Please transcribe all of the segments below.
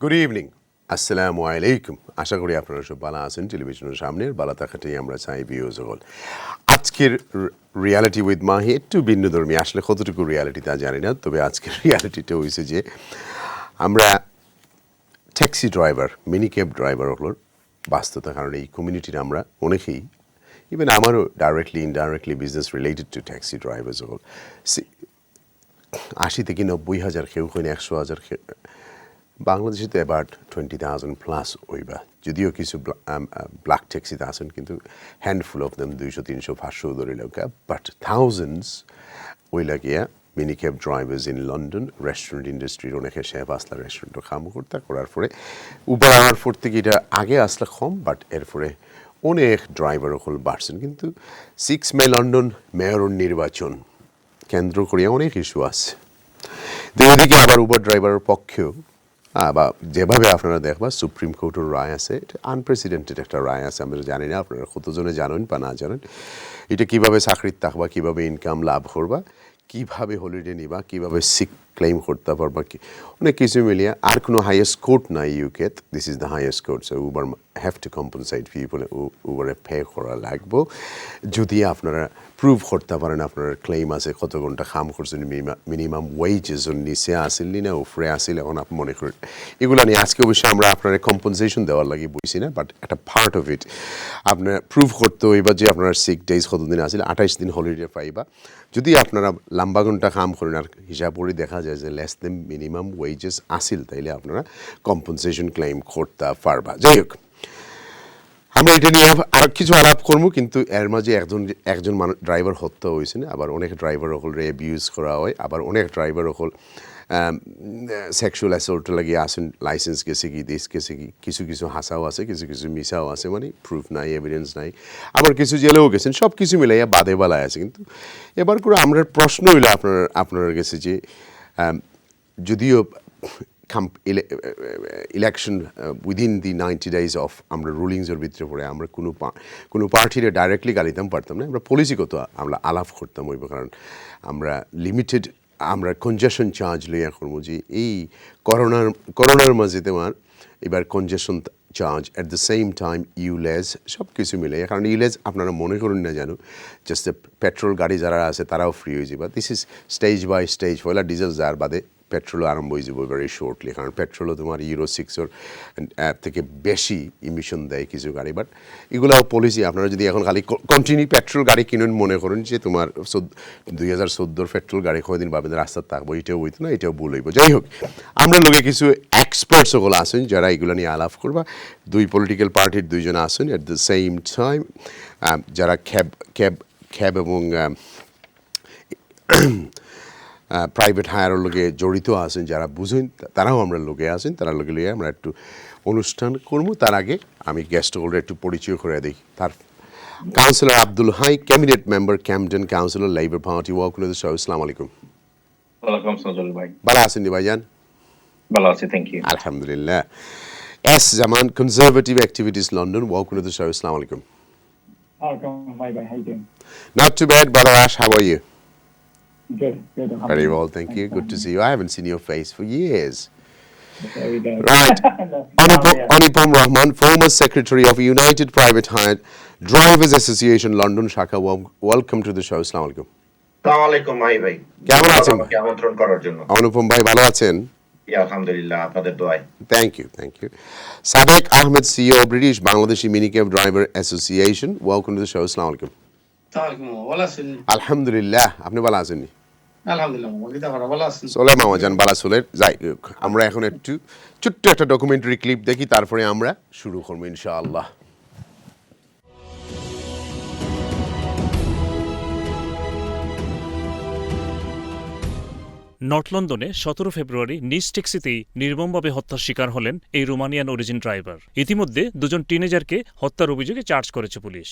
Good evening, আসসালামু আলাইকুম। আশা করি আপনারা সব ভালো আছেন। টেলিভিশনের সামনের ভালো থাকাটাই আমরা চাই ভিউজ সকল। আজকের রিয়ালিটি উইথ মাহি একটু ভিন্নধর্মী, আসলে কতটুকু রিয়ালিটি তা জানি না, তবে আজকের রিয়ালিটিটা হয়েছে যে আমরা taxi driver, mini cab driver হলোর বাস্তবতার কারণে এই কমিউনিটির আমরা অনেকেই, ইভেন আমারও directly indirectly business related to taxi driver সকল 80 থেকে 90,000 কেউ কেউ 100,000 বাংলাদেশে তো অ্যাবাউট 20,000 প্লাস ওইবা, যদিও কিছু ব্ল্যাক ট্যাক্সিতে আছেন, কিন্তু হ্যান্ডফুল অফ দেম 200, 300, 500 ধরে লোকা, বাট থাউজেন্ডস ওই লাগিয়া mini cab drivers in London. Restaurant ইন্ডাস্ট্রির অনেকে শেফ আসলা রেস্টুরেন্টও কাম করতে করার পরে উবার আমার ফোর থেকে এটা আগে আসলে কম, বাট এরপরে অনেক ড্রাইভার হল বাড়ছেন। কিন্তু 6 মে লন্ডন মেয়র নির্বাচন কেন্দ্র করে অনেক ইস্যু আছে। ওদিকে আবার উবার ড্রাইভারের পক্ষেও বা যেভাবে আপনারা দেখবা সুপ্রিম কোর্টের রায় আছে, এটা আনপ্রেসিডেন্টেড একটা রায় আছে। আমরা জানি না আপনারা কতজনে জানেন বা না জানেন, এটা কীভাবে চাকরির থাকবা, কীভাবে ইনকাম লাভ করবা, কীভাবে হলিডে নিবা, কীভাবে সিক ক্লেম করতে পারবা, কি অনেক কিছু মিলিয়ে। আর কোনো হাইয়েস্ট কোর্ট নাই ইউকেত, this is the highest court. So Uber have to compensate people, উবারে পে করা লাগবো যদি আপনারা প্রুভ করতে পারেন আপনার ক্লেম আছে, কত ঘন্টা কাম করছেন, মিনিমাম ওয়েজেসের নিচে আসিল না উপরে আসিল, এখন আপনি মনে করেন এগুলো নিয়ে আজকে অবশ্যই আমরা আপনার কম্পনসেশন দেওয়ার লাগে বুঝছি না, বাট একটা পার্ট অফ ইট আপনার প্রুভ করতে হইবা যে আপনার 6 ডেজ কতদিন আসিল, 28 দিন হলিডে পাইবা। যদি আপনারা লম্বা ঘন্টা কাম করেন আর হিসাব করে দেখা যায় যে লেস দেন মিনিমাম ওয়েজেস আসিল, তাইলে আপনারা কম্পনসেশন ক্লেম করতে পারবা। যাই হোক, আমরা এটা নিয়ে আর কিছু আলাপ করবো, কিন্তু এর মাঝে একজন মানুষ ড্রাইভার হত্যা হয়েছে না, আবার অনেক ড্রাইভার হল অ্যাবিউজ করা হয়, আবার অনেক ড্রাইভার হল সেক্সুয়াল অ্যাসল্ট লাগিয়ে আসেন, লাইসেন্স গেছে কি, দেশ গেছে কি, কিছু কিছু হাসাও আছে, কিছু কিছু মিসাও আছে, মানে প্রুফ নাই, এভিডেন্স নাই, আবার কিছু জেলেও গেছেন, সব কিছু মিলাইয়া বাদে বালায় আছে। কিন্তু এবার করে আমরা প্রশ্ন হইল আপনার কাছে যে যদিও election within the 90 days of আমরা রুলিংসের ভিতরে পড়ে আমরা কোনো পার্টিরে ডাইরেক্টলি গালিতাম পারতাম না, আমরা পলিসিগত আমরা আলাপ করতাম হইব, কারণ আমরা লিমিটেড আমরা কনজেশন চার্জ লইয়া করবো যে এই করোনার মাঝে তোমার এবার কনজেশন charge at the same time ULEZ সব কিছু মিলে, কারণ ULEZ আপনারা মনে করুন না জানো জাস্ট পেট্রোল গাড়ি যারা আছে তারাও ফ্রি হয়ে যাবে। This is stage by stage, পয়লা ডিজেল যার বাদে পেট্রোলও আরম্ভ হয়ে যাবে ভেরি শর্টলি, কারণ পেট্রোলও তোমার Euro 6 থেকে বেশি ইমিশন দেয় কিছু গাড়ি। বাট এগুলোও পলিসি, আপনারা যদি এখন খালি কন্টিনিউ পেট্রোল গাড়ি কিনুন মনে করুন যে তোমার 2014 পেট্রোল গাড়ি কয়দিন ভাবেন রাস্তার থাকবো, এটাও হইতো না, এটাও ভুল হইব। যাই হোক, আমরা লোকে কিছু এক্সপার্টস ওগুলো আসেন যারা এগুলো নিয়ে আলাপ করবা। দুই পলিটিক্যাল পার্টির দুইজন আসেন অ্যাট দ্য সেম টাইম, যারা ক্যাব এবং প্রাইভেট হায়ারের লোকে জড়িত আছেন, যারা বুঝেন তারাও আমরা লোকে আছেন, তারা লোকে লিয়ে আমরা একটু অনুষ্ঠান করবো। তার আগে আমি গেস্ট হোল্ডার একটু পরিচয় করে দিই। তার councillor Abdul Hai, cabinet member Camden councillor Labour party, welcome to the show. আসসালামু আলাইকুম। ওয়ালাইকুম আসসালাম ভাই। ভালো আছেন নি ভাইজান? ভালো আছি, থ্যাংক ইউ। আলহামদুলিল্লাহ। S Zaman, conservative activities London, welcome to the show. আসসালামু আলাইকুম। Welcome, my bye. How you doing? Not too bad, brother Ash. How are you? Good. Very well, thank you. Good to see you. I haven't seen your face for years. There we go. Right. Anupam Rahman, former Secretary of United Private Hired Drivers Association, London Shaka. Welcome to the show. Assalamu alaikum. আসসালামু আলাইকুম ভাই। কেমন আছেন? আমাকে আমন্ত্রণ করার জন্য। অনুপম ভাই ভালো আছেন? আলহামদুলিল্লাহ, আপনাদের দোয়ায়। Thank you. Sadeq Ahmed, CEO, British Bangladeshi Minicab Driver Association. Welcome to the show. Assalamu alaikum. ভালো আছেন? আলহামদুলিল্লাহ, আপনি ভালো আছেন? আলহামদুলিল্লাহ, ভালো আছেন? চলে মামা জান বালা চলে যাই। আমরা এখন একটু ছোট্ট একটা ডকুমেন্টারি ক্লিপ দেখি, তারপরে আমরা শুরু করবো ইনশাআল্লাহ। নর্থ লন্ডনে 17 ফেব্রুয়ারি নিজ ট্যাক্সিতেই নির্মমভাবে হত্যার শিকার হলেন এই রোমানিয়ান অরিজিন ড্রাইভার। ইতিমধ্যে দুজন টিনেজারকে হত্যার অভিযোগে চার্জ করেছে পুলিশ।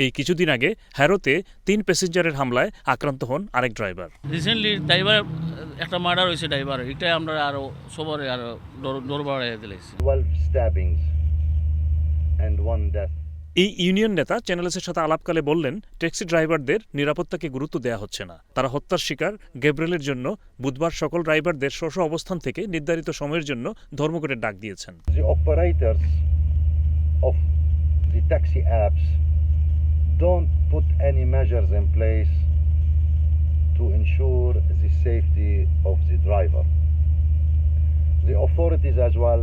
এই কিছুদিন আগে হ্যারোতে 3 প্যাসেঞ্জারের হামলায় আক্রান্ত হন আরেক ড্রাইভার। রিসেন্টলি ড্রাইভার একটা মার্ডার হয়েছে, ড্রাইভার এটা আমরা আরো সবারে আরো দৌড় বাড়াইয়া দিলাইছি। 12 stabbings and 1 death. এই ইউনিয়ন নেতা চ্যানেলসের সাথে আলাপকালে বললেন, ট্যাক্সি ড্রাইভারদের নিরাপত্তাকে গুরুত্ব দেওয়া হচ্ছে না। তারা হত্যার শিকার গ্যাব্রিয়েলের জন্য বুধবার সকল ড্রাইভারদের স্ব অবস্থান থেকে নির্ধারিত সময়ের জন্য ধর্মঘটের ডাক দিয়েছেন। The operators of the taxi apps don't put any measures in place to ensure the safety of the driver. The authorities as well,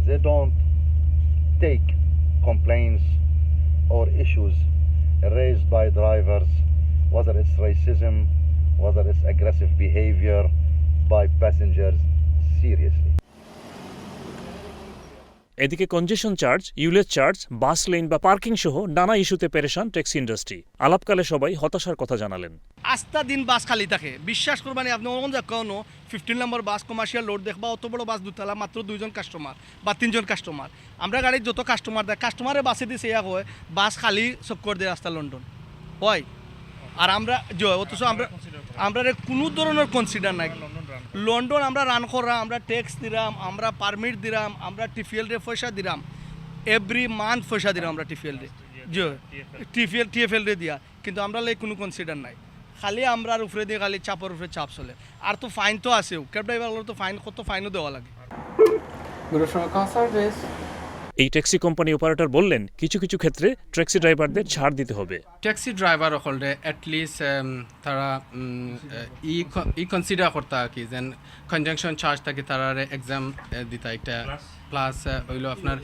they don't take complaints or issues raised by drivers, whether it's racism, whether it's aggressive behavior by passengers, seriously. এদিকে কনজেশন charge, ইউলেজ charge, বাস lane বা parking সহ নানা ইস্যুতে পেরেশান taxi industry. আলাপকালে সবাই হতাশার কথা জানালেন। আস্তা দিন বাস খালি থাকে, বিশ্বাস করবানি আপনি অন্য কোনো 15 নম্বর বাস কমার্শিয়াল লোড দেখবা, অত বড় বাস দুতলা, মাত্র 2 জন কাস্টমার বা 3 জন কাস্টমার। আমরা গাড়ির যত কাস্টমার দেয়, কাস্টমারে বাসে দিছে ইয়া হয় বাস খালি চক্কর দিয়ে রাস্তা লন্ডন হয়। আর আমরা অথচ আমরা কোনো ধরনের কনসিডার নাই। লন্ডন আমরা রান করা, আমরা ট্যাক্স দিলাম, আমরা পারমিট দিলাম, আমরা টিফিএলরে পয়সা দিলাম, এভরি মান্থ পয়সা দিলাম আমরা টিফিএলরে, টিএফএলরে দিয়া, কিন্তু আমরা কোনো কনসিডার নাই। খালি আমরা উপরে দিয়ে খালি চাপের উপরে চাপ চলে। আর তো ফাইন তো আছেও, ক্যাব ড্রাইভারগুলো তো ফাইন, কত ফাইনও দেওয়া লাগে। এই ট্যাক্সি কোম্পানি অপারেটর বললেন, কিছু কিছু ক্ষেত্রে ট্যাক্সি ড্রাইভারদের ছাড় দিতে হবে। ট্যাক্সি ড্রাইভার হলে এটলিস্ট তারা ই কনসিডার করতে কি যেন কনজাংশন চার্জ থাকে তারা এক্সাম দিতা একটা, প্লাস হইল আপনার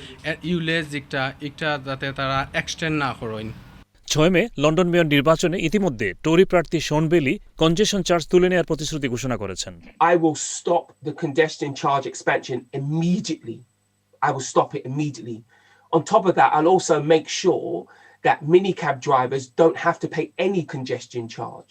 ইউলেজ একটা যাতে তারা এক্সটেন্ড না করেন। 6 মে লন্ডন মেয়র নির্বাচনে ইতিমধ্যে টরি প্রার্থী শন বেলি কনজেশন চার্জ তুলে নেওয়ার প্রতিশ্রুতি ঘোষণা করেছেন। I will stop the congestion charge expansion immediately. I will stop it immediately. On top of that, I'll also make sure that minicab drivers don't have to pay any congestion charge,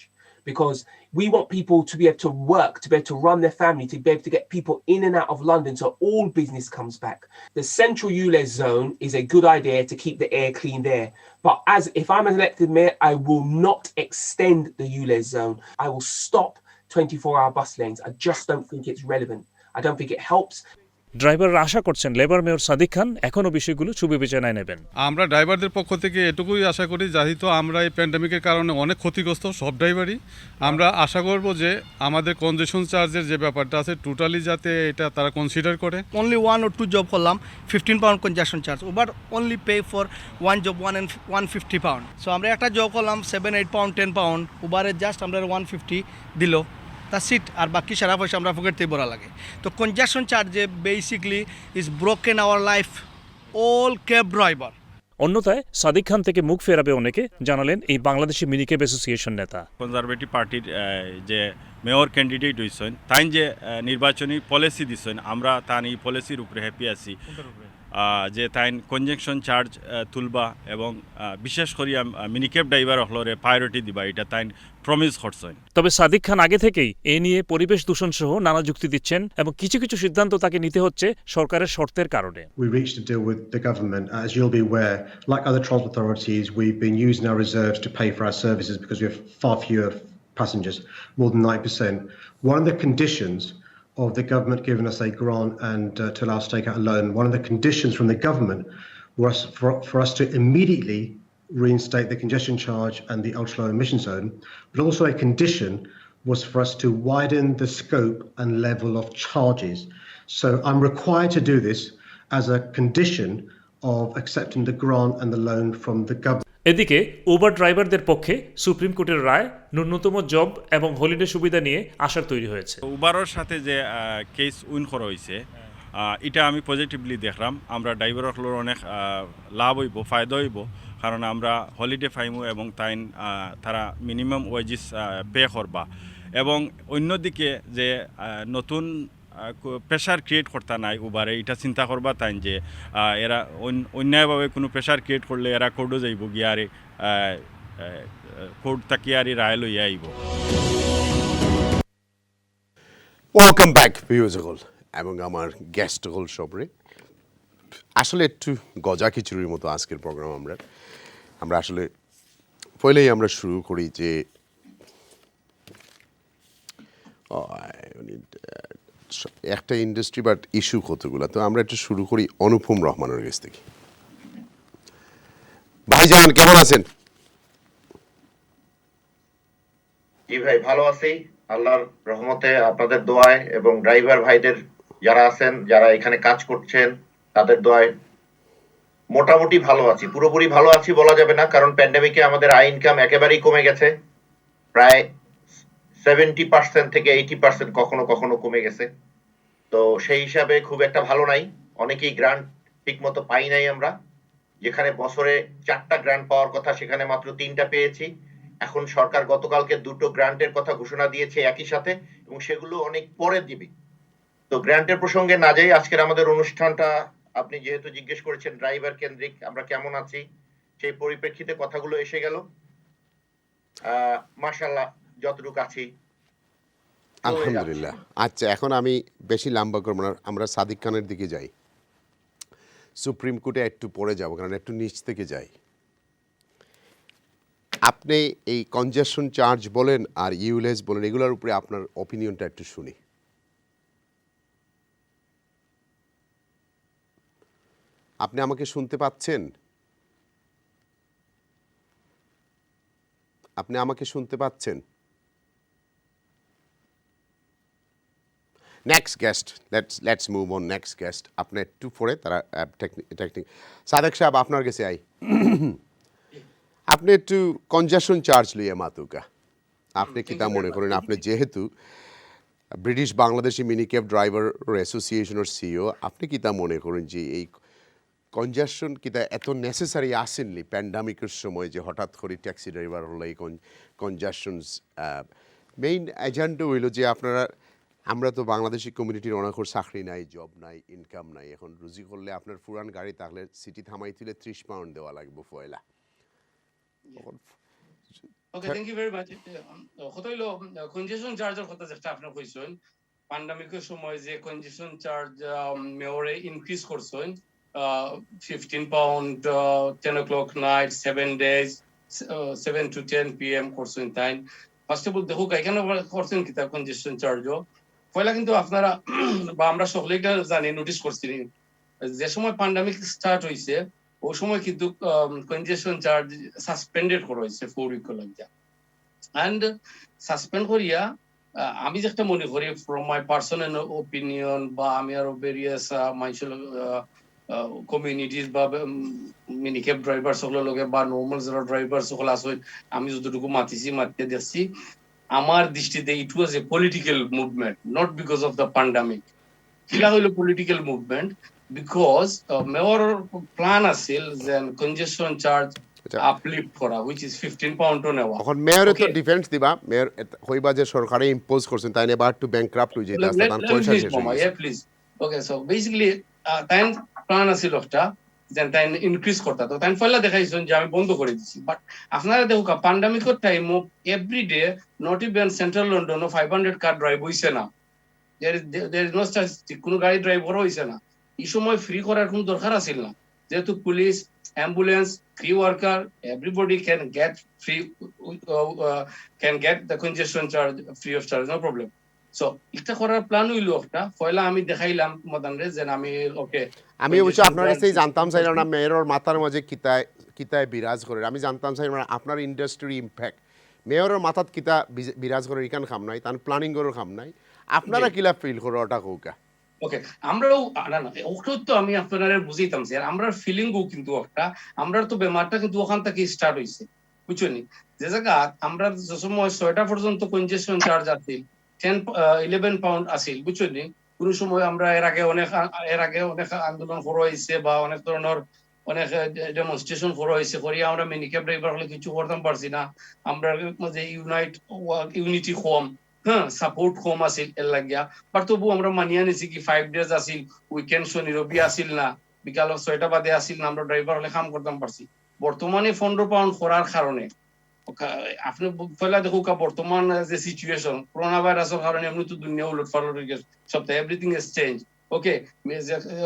because we want people to be able to work, to be able to run their family, to be able to get people in and out of London so all business comes back. The central ULEZ zone is a good idea to keep the air clean there. But if I'm an elected mayor, I will not extend the ULEZ zone. I will stop 24-hour bus lanes. I just don't think it's relevant. I don't think it helps. ড্রাইভাররা আশা করছেন labour mayor Sadiq খান এখনও বিষয়গুলো সুবিবেচনায় নেবেন। আমরা ড্রাইভারদের পক্ষ থেকে এটুকুই আশা করি, যেহেতু আমরা এই প্যান্ডেমিকের কারণে অনেক ক্ষতিগ্রস্ত সব ড্রাইভারই, আমরা আশা করব যে আমাদের কনজেশন চার্জের যে ব্যাপারটা আছে টোটালি যাতে এটা তারা কনসিডার করে। Only 1 or 2 job করলাম, 15 pound congestion charge, but only pay for one job 150 pound. So আমরা একটা জব করলাম 7-8 pound 10 pound, উবারে জাস্ট আমরা 150 দিল, তা সিট আর বাকি সারা পয়সা আমরা পকেট থেকে ভরা লাগে। তো কনজেশন চার্জে basically is broken our life all cab driver. অন্যথায় সাদিক খান থেকে মুখ ফেরাবে অনেকে, জানালেন এই বাংলাদেশি মিনিকেব অ্যাসোসিয়েশন নেতা। কনজারভেটিভ পার্টির যে মেয়র ক্যান্ডিডেট হয়েছেন তাই যে নির্বাচনী পলিসি দিচ্ছেন, আমরা তাই এই পলিসির উপরে হ্যাপি আছি যে তাই কনজেকশন চার্জ তুলবা এবং বিশেষ করে মিনিকেব ড্রাইভার হলরে প্রায়োরিটি দিবা, এটা তাই প্রমিস করছেন। তবে সাদিক খান আগে থেকেই এ নিয়ে পরিবেশ দূষণ সহ নানা যুক্তি দিচ্ছেন এবং কিছু কিছু সিদ্ধান্ত তাকে নিতে হচ্ছে সরকারের শর্তের কারণে। We reached a deal with the government. As you'll be aware, like other transport authorities, we've been using our reserves to pay for our services because we have far fewer passengers, more than 9%. One of the conditions of the government giving us a grant and to allow us to take out a loan, one of the conditions from the government was for us to immediately reinstate the congestion charge and the ultra low emission zone, but also a condition was for us to widen the scope and level of charges. So I'm required to do this as a condition of accepting the grant and the loan from the government. এদিকে Uber ড্রাইভারদের পক্ষে supreme কোর্টের রায় ন্যূনতম job এবং holiday সুবিধা নিয়ে আশার তৈরি হয়েছে। উবারের সাথে যে কেস উইন করা হয়েছে এটা আমি পজিটিভলি দেখলাম। আমরা ড্রাইভারগুলোর অনেক লাভ হইব, ফায়দা হইব, কারণ আমরা হলিডে পাইমু এবং তারা মিনিমাম ওয়েজেস পে করবা। এবং অন্যদিকে যে নতুন প্রেশার ক্রিয়েট করতে নাই উবারে, এটা চিন্তা করবা তাই যে এরা অন্যায়ভাবে কোনো প্রেশার ক্রিয়েট করলে এরা কোর্টও যাইব, গিয়ারে কোর্ট তাকিয়ারি রায় লইয়া আইব। ওয়েলকাম ব্যাক ভিউয়ার্স এবং আমার গেস্ট হল সবরে। আসলে একটু গজা খিচুড়ির মতো আজকের প্রোগ্রাম। আমরা আসলে পয়লেই আমরা শুরু করি যে একটা ইন্ডাস্ট্রি বাট ইস্যু কতগুলো। তো আমরা একটু শুরু করি অনুপম রহমানের কাছ থেকে। ভাইজান কেমন আছেন? জি ভাই ভালো আছি আল্লাহর রহমতে, আপনাদের দোয়ায় এবং ড্রাইভার ভাইদের যারা আছেন, যারা এখানে কাজ করছেন, তাদের দোয়ায় মোটামুটি ভালো আছি। পুরোপুরি ভালো আছি বলা যাবে না, কারণ প্যান্ডেমিকে আমাদের আয় ইনকাম একেবারেই কমে গেছে। প্রায় 70% থেকে 80% কখনো কখনো কমে গেছে। তো সেই হিসাবে খুব একটা ভালো নাই। অনেকেই গ্রান্ট ঠিক মতো পাই নাই আমরা। যেখানে বছরে 4টা গ্রান্ট পাওয়ার কথা, সেখানে মাত্র 3টা পেয়েছি। এখন সরকার গতকালকে 2টো গ্রান্টের কথা ঘোষণা দিয়েছে একই সাথে, এবং সেগুলো অনেক পরে দিবে। তো গ্রান্টের প্রসঙ্গে না যাই, আজকের আমাদের অনুষ্ঠানটা আপনি যেহেতু জিজ্ঞেস করেছেন ড্রাইভার কেন্দ্রিক, আমরা কেমন আছি সেই পরিপ্রেক্ষিতে কথাগুলো এসে গেল। মাশাআল্লাহ যতটুকু আছি আলহামদুলিল্লাহ। আচ্ছা, এখন আমি বেশি লম্বা করবো না, আমরা সাদিক খানের দিকে যাই। সুপ্রিম কোর্টে একটু পরে যাব, কারণ একটু নিচ থেকে যাই। আপনি এই কনজেশন চার্জ বলেন আর ইউএলএস বলেন, এগুলোর উপরে আপনার অপিনিয়নটা একটু শুনি। আপনি আমাকে শুনতে পাচ্ছেন? আপনি আমাকে শুনতে পাচ্ছেন? Next guest, let's move on. Next guest আপনি একটু পরে তারা টেকনিক। সাদেক সাহেব আপনার কাছে আই। আপনি একটু কনজেশন চার্জ লইয়া মাতুকা, আপনি কি তা মনে করেন? আপনি যেহেতু British Bangladeshi mini cab driver অ্যাসোসিয়েশনের সিইও, আপনি কি তা মনে করেন যে এই কনজেশন কি তা এত নেসেসারি আসেনলি প্যান্ডামিকের সময়, যে হঠাৎ করে ট্যাক্সি ড্রাইভার হলো এই কনজেশনস? মেইন এজেন্ডা হইল যে আপনারা, আমরা তো বাংলাদেশি কমিউনিটির অনেক চাকরি নাই, জব নাই, ইনকাম নাই। এখন রুজি করলে আপনার পুরান গাড়ি থাকলে সিটি থামাই তুলে 30 পাউন্ড দেওয়া লাগবে পয়লা। Okay, thank you very much. কথা হইলো কনজেশন চার্জের কথা যেটা আপনি কইছেন, প্যান্ডেমিকের সময় যে কনজেশন চার্জ মেয়রে ইনক্রিজ করছেন 15 pound 10 o'clock night 7 days 7 to 10 p.m. করছেন। তাই ফার্স্ট অফ অল দেখো এখানে করছেন কি তার কনজেশন চার্জও পয়লা কিন্তু আপনারা বা আমরা সকলেই জানি, নোটিস করছি যে সময় প্যান্ডেমিক স্টার্ট হইছে ওই সময় কিন্তু কনজেশন চার্জ সাসপেন্ডেড করা হয়েছে 4 উইক লাগিয়া। এন্ড সাসপেন্ড করিয়া আমি যেটা মনে করি ফ্রম মাই পার্সোনাল ওপিনিয়ন, বা আমি আরো ভেরিয়াস মানুষের কমিউনিটিস বা মিনি ক্যাব ড্রাইভার সকলের লগে বা নর্মাল যারা ড্রাইভার সকল আছে, আমি যতটুকু মাতিতে দেখছি, আমার দৃষ্টিতে it was a political movement, not because of the pandemic. কিলা হইল political movement? Because mayor plan আছিল যে কনজেশন চার্জ আপলিফট করা, হুইচ ইজ 15 পাউন্ড নেওয়া। এখন মেয়র তো ডিফেন্স দিবা, মেয়র হইবা যে সরকারে ইম্পোজ করছেন, তাই এবার টু ব্যাংকরাপ্ট হই যেটা আছে, তার পয়সা শেষ হয়ে গেছে। প্লিজ ওকে, সো বেসিক্যালি তাই প্ল্যান আছিল একটা যে তাই ইনক্রিজ করতে, তো তাই ফয়লা দেখাইছেন যে আমি বন্ধ করে দিছি। বাট আপনারা দেখো প্যান্ডেমিকের time every day not even central London 500 car drive হইছে না, there is no statistic, কোনো গাড়ি ড্রাইভ করা হইছে না। এই সময় ফ্রি করার কোনো দরকার আছিল না, যেহেতু police, ambulance, free worker, everybody can get the congestion charge free of charge, no problem. So এটা করার প্ল্যান হইলো একটা পয়লা আমি দেখাইলাম মদানরে যে আমি ওকে, আমি অবশ্য আপনার কাছে জানতাম চাইলাম না মেয়রের মাথার মাঝে কিতায় বিরাজ করে। আমি জানতাম চাইলাম না আপনার ইন্ডাস্ট্রি ইম্প্যাক্ট মেয়রের মাথাত কিতা বিরাজ করে, এখান খাম নাই, তার প্ল্যানিং করার খাম নাই। আপনারা কিলা ফিল করো ওটা কৌকা? ওকে, আমরাও না ওটা তো আমি আপনারা বুঝাইতাম স্যার, আমরা ফিলিংও কিন্তু একটা, আমরা তো বেমারটা কিন্তু ওখান থেকে স্টার্ট হইছে, বুঝছনি? যে জায়গা আমরা যে সময় 6টা পর্যন্ত কনজেশন চার্জ আছিল 11 পাউন্ড আছিল, বুঝছনি? কোন সময় আমরা এর আগে অনেক আন্দোলন করা হয়েছে বা অনেক ধরনের অনেক ডেমনস্ট্রেশন করা হয়েছে, করিয়া আমরা মিনি ক্যাব ড্রাইভার হলে কিছু করতাম পারছি না। আমরা যে ইউনিটি কম, হ্যাঁ, সাপোর্ট কম আছিল এর লাগিয়া, বাট তবু আমরা মানিয়া নিছি কি 5 days আছিল, উইকেন্ড শনি রবি আছিল না, বিকাল 6টা বাদে আছিল না, আমরা ড্রাইভার হলে কাম করতাম পারছি। বর্তমানে 15 পাউন্ড করার কারণে আপনি পয়লা দেখো বর্তমান যে সিচুয়েশন, করোনা ভাইরাসের কারণে এমনি তো দুনিয়া উলট পালট হয়ে গেছে, সবটাই এভরিথিং ইজ চেঞ্জ। ওকে,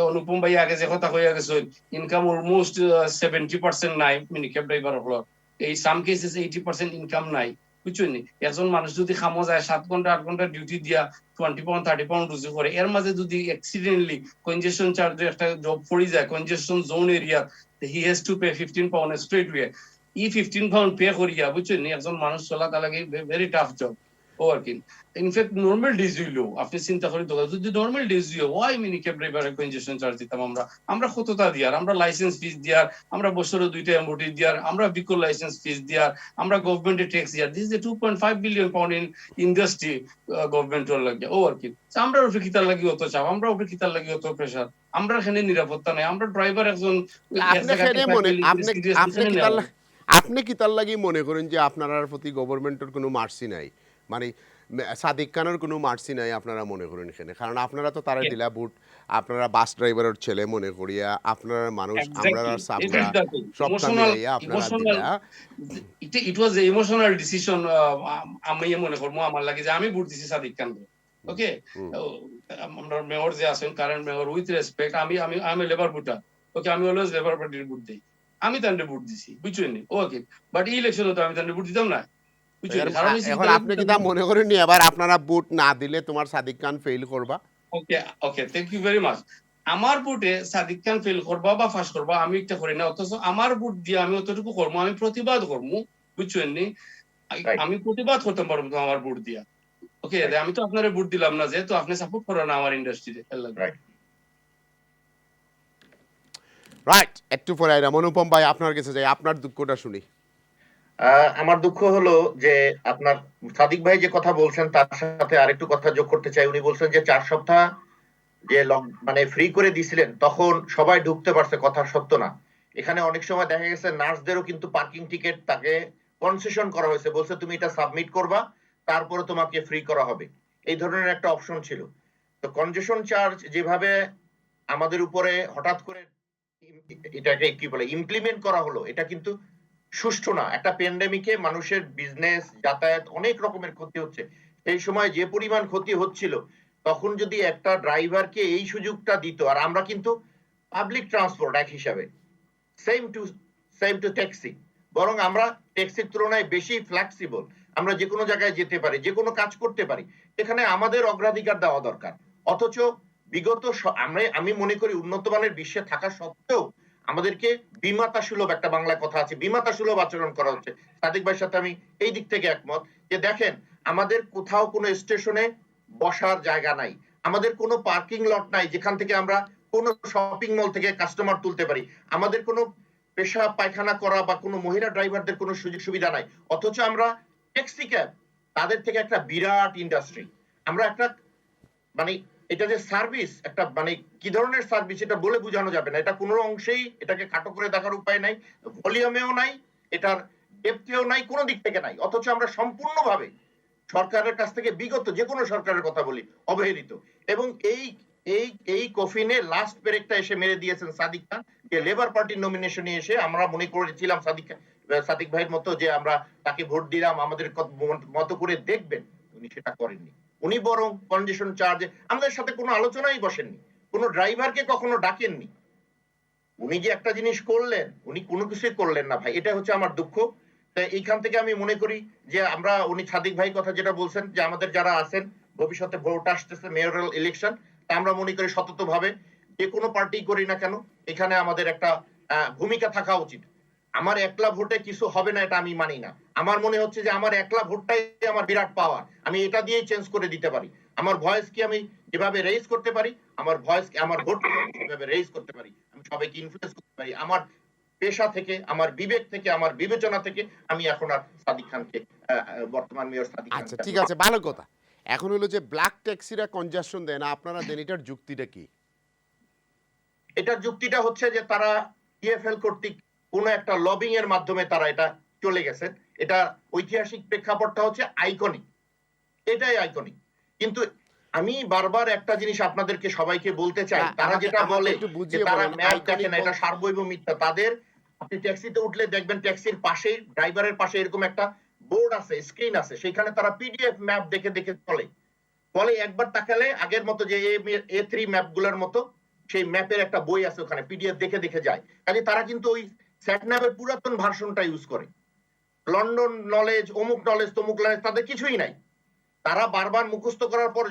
অনুপম ভাই আগে যে কথা হয়ে গেছে, ইনকাম অলমোস্ট 70% নাই মিনি ক্যাব ড্রাইভার হল, এই সাম কেসেস 80% ইনকাম নাই, বুঝছেন? একজন মানুষ যদি খামো যায় 7 ঘন্টা 8 ঘন্টা ডিউটি দিয়া 20 পাউন্ড 30 পাউন্ড রুজি করে, এর মাঝে যদি অ্যাক্সিডেন্টলি কনজেশন চার্জে একটা জব পড়ে যায় কনজেশন zone area, he has to pay 15 pound straight way E 15 pound pay করিয়া বুঝছেন একজন মানুষ চলা তার লাগে very tough job working in fact normal days হইলো আপনি চিন্তা করে দেখো যদি নর্মাল ডেজ হইও ওয়াই মিনি ক্যাব ড্রাইভারের কনজেশন চার্জ দিতাম আমরা কতটা দিয়ার আমরা লাইসেন্স ফিস দিয়ার আমরা বছরে 2টা এমওটি দিয়ার আমরা বিকল লাইসেন্স ফিস দিয়ার আমরা গভর্নমেন্টে ট্যাক্স দিয়ার this is 2.5 billion pound in industry গভর্নমেন্টের লাগে ওয়ার্কিং আমরা উপরে কিতার লাগি অত চাপ আমরা উপরে কিতার লাগি অত প্রেসার আমরা এখানে নিরাপত্তা নাই আমরা ড্রাইভার একজন আপনি কি তার লাগি মনে করেন যে আপনার প্রতি গভর্নমেন্টের কোনো মার্সি নাই মানে সাদিক খানের কোনো মার্সি নাই আপনারা মনে করেন এখানে কারণ আপনারা তো তারা দিলা বুট আপনারা বাস ড্রাইভারের ছেলে মনে করিয়া আপনারা মানুষ আমরা সাবরা সব মিলাইয়া আপনারা দিলা ইট ওয়াজ এ ইমোশনাল ডিসিশন আমি মনে করবো আমার লাগে যে আমি বুট দিছি সাদিক খানকে ওকে আমরা মেয়র যে আছেন কারেন্ট মেয়র উইথ রেসপেক্ট আমি লেবার ভোটার ওকে আমি অলওয়েজ লেবার পার্টির ভোট দেই আমি তান্ডে ভোট দিছি বুঝছেন ওকে বাট এই ইলেকশনে তো আমি তান্ডে ভোট দিতাম না এখন আপনি কি তা মনে করেন নি এবার আপনারা ভোট না দিলে তোমার সাদিক খান ফেল করবা okay okay thank you very much আমার ভোটে সাদিক খান ফেল করবা বা ফাঁস করবা আমি একটা করি না অথচ আমার ভোট দিয়ে আমি অতটুকু করবো আমি প্রতিবাদ করবো বুঝছেন নি আমি প্রতিবাদ করতে পারবো তো আমার ভোট দিয়া ওকে আমি তো আপনার ভোট দিলাম না যেহেতু আপনি সাপোর্ট করেন না আমার ইন্ডাস্ট্রিতে রাইট একটু পরে আইরা অনুপম ভাই আপনার কাছে যাই আপনার দুঃখটা শুনি আমার দুঃখ হলো যে আপনার সাদিক ভাই যে কথা বলছেন তার সাথে আরেকটু কথা যোগ করতে চাই উনি বলছেন যে 4 সপ্তাহ যে মানে ফ্রি করে দিছিলেন তখন সবাই ঢুকতে পারছে কথা সত্য না এখানে অনেক সময় দেখা গেছে নার্সদেরও কিন্তু পার্কিং টিকেট তাকে কনসেশন করা হয়েছে বলছে তুমি এটা সাবমিট করবা তারপরে তোমাকে ফ্রি করা হবে এই ধরনের একটা অপশন ছিল তো কনজেশন চার্জ যেভাবে আমাদের উপরে হঠাৎ করে এটাকে কি বলে ইমপ্লিমেন্ট করা হলো এটা কিন্তু সুষ্ঠু না একটা প্যান্ডেমিকে মানুষের বিজনেস যাতায়াত অনেক রকমের ক্ষতি হচ্ছে এই সময় যে পরিমাণ ক্ষতি হচ্ছিল তখন যদি একটা ড্রাইভারকে এই সুযোগটা দিত আর আমরা কিন্তু পাবলিক ট্রান্সপোর্ট এক হিসাবে সেম টু ট্যাক্সি বরং আমরা ট্যাক্সির তুলনায় বেশি ফ্লেক্সিবল আমরা যে কোনো জায়গায় যেতে পারি যে কোনো কাজ করতে পারি এখানে আমাদের অগ্রাধিকার দেওয়া দরকার অথচ বিগত আমি মনে করি উন্নত মানের বিশ্বে থাকা সত্ত্বেও আমাদেরকে বিমাতা সুলভ একটা বাংলায় কথা আছে বিমাতা সুলভ আচরণ করা হচ্ছে সাদিক ভাইয়ের সাথে আমি এই দিক থেকে একমত যে দেখেন আমাদের কোথাও কোনো স্টেশনে বসার জায়গা নাই আমাদের কোনো পার্কিং লট নাই যেখান থেকে আমরা কোনো শপিং মল থেকে কাস্টমার তুলতে পারি আমাদের কোনো পেশাব পায়খানা করা বা কোনো মহিলা ড্রাইভারদের কোনো সুযোগ সুবিধা নাই অথচ আমরা ট্যাক্সি ক্যাব তাদের থেকে একটা বিরাট ইন্ডাস্ট্রি আমরা একটা মানে এটা যে সার্ভিস একটা মানে কি ধরনের সার্ভিস এটা বলে বোঝানো যাবে না এটা কোনো অংশেই এটাকে খাটো করে দেখার উপায় নাই ভলিউমেও নাই এটার ডেপথেও নাই কোনো দিক থেকে নাই অথচ আমরা সম্পূর্ণভাবে সরকারের কাছ থেকে বিগত যে কোনো সরকারের কথা বলি অবহেলিত এবং এই কফিনে লাস্ট পেরেকটা এসে মেরে দিয়েছেন সাদিক খান যে লেবার পার্টির নমিনেশনে এসে আমরা মনে করেছিলাম সাদিক ভাইয়ের মতো যে আমরা তাকে ভোট দিলাম আমাদের মতো করে দেখবেন উনি সেটা করেননি উনি বরং কনজেশন চার্জে আমাদের সাথে কোনো আলোচনাই বসেননি কোনো ড্রাইভারকে কখনো ডাকেননি উনি যে একটা জিনিস করলেন উনি কোনো কিছুই করলেন না ভাই এটা হচ্ছে আমার দুঃখ তাই এইখান থেকে আমি মনে করি যে আমরা উনি সাদিক ভাই কথা যেটা বলছেন যে আমাদের যারা আছেন ভবিষ্যতে ভোট আসতেছে মেয়রাল ইলেকশন তা আমরা মনে করি সততভাবে যে কোনো পার্টি করি না কেন এখানে আমাদের একটা ভূমিকা থাকা উচিত আমার একলা ভোটে কিছু হবে না এটা আমি মানি না আমার মনে হচ্ছে যে আমার একলা ভোটটাই আমার বিরাট পাওয়ার আমি এটা দিয়েই চেঞ্জ করে দিতে পারি আমার ভয়েস কি আমি যেভাবে রেইজ করতে পারি আমার ভয়েস আমার ভোট যেভাবে রেইজ করতে পারি আমি সবাইকে ইনফ্লুয়েন্স করতে পারি আমার পেশা থেকে আমার বিবেক থেকে আমার বিবেচনা থেকে আমি এখন আর সাদিক খানকে বর্তমান মেয়র সাদিক খান আচ্ছা ঠিক আছে ভালো কথা এখন হলো যে ব্ল্যাক ট্যাক্সিরা কনজেশন দেন আপনারা দেন এটার যুক্তিটা কি এটার যুক্তিটা হচ্ছে যে তারা ইএফএল কর্তৃক কোন একটা লবিং এর মাধ্যমে তারা এটা চলে গেছে এটা ঐতিহাসিক প্রেক্ষাপটটা হচ্ছে আইকনিক এটাই আইকনিক কিন্তু আমি বারবার একটা জিনিস আপনাদেরকে সবাইকে বলতে চাই তারা যেটা বলে যে তারা ম্যাপ দেখে না এটা সার্বজনীন মিথ্যা তাদের আপনি ট্যাক্সিতে উঠলে দেখবেন ট্যাক্সির পাশে ড্রাইভারের পাশে এরকম একটা বোর্ড আছে স্ক্রিন আছে সেখানে তারা পিডিএফ ম্যাপ দেখে দেখে চলে একবার তাকালে আগের মতো যে A3 ম্যাপগুলোর মতো সেই ম্যাপের একটা বই আছে ওখানে পিডিএফ দেখে দেখে যায় কাজে তারা কিন্তু ওই স্যাটন্যাপের পুরাতন ভার্সনটা ইউজ করে লন্ডন নলেজ অমুক নলেজ তমুক নলেজ তাদের কিছুই নাই তারা বারবার মুখস্থ করার পর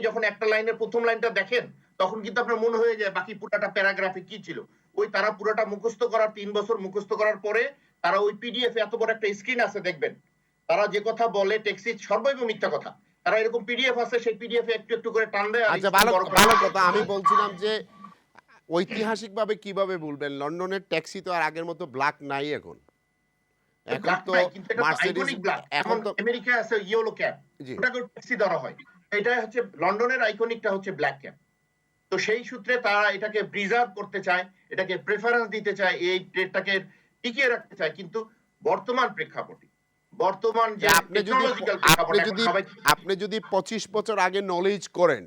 যখন একটা লাইনের প্রথম লাইনটা দেখেন তখন কিন্তু আপনার মনে হয়ে যায় বাকি পুরোটা প্যারাগ্রাফে কি ছিল ওই তারা পুরোটা মুখস্থ করার 3 বছর মুখস্থ করার পরে তারা ওই পিডিএফ এত বড় একটা স্ক্রিন আছে দেখবেন, তারা যে কথা বলে ট্যাক্সি সর্বৈব মিথ্যা কথা। তারা এরকম পিডিএফ আছে, সেই পিডিএফ একটু একটু করে টান দেয়। আচ্ছা, ভালো ভালো কথা। আমি বলছিলাম যে ঐতিহাসিকভাবে কিভাবে বলবেন লন্ডনের ট্যাক্সি তো আর আগের মতো ব্ল্যাক নাই এখন। এখন তো মার্সিডিজ, এখন তো আমেরিকায় আছে ইয়েলো ক্যাব, ওটাকে ট্যাক্সি ধরা হয়। এটা হচ্ছে লন্ডনের আইকনিকটা হচ্ছে ব্ল্যাক ক্যাব। তো সেই সূত্রে তারা এটাকে প্রিজার্ভ করতে চায়, এটাকে প্রেফারেন্স দিতে চায়, এই ট্রেডটাকে টিকিয়ে রাখতে চায়। কিন্তু বর্তমান প্রেক্ষাপটে, বর্তমান যে টেকনোলজিক্যাল আপনি যদি 25 বছর আগে নলেজ করেন,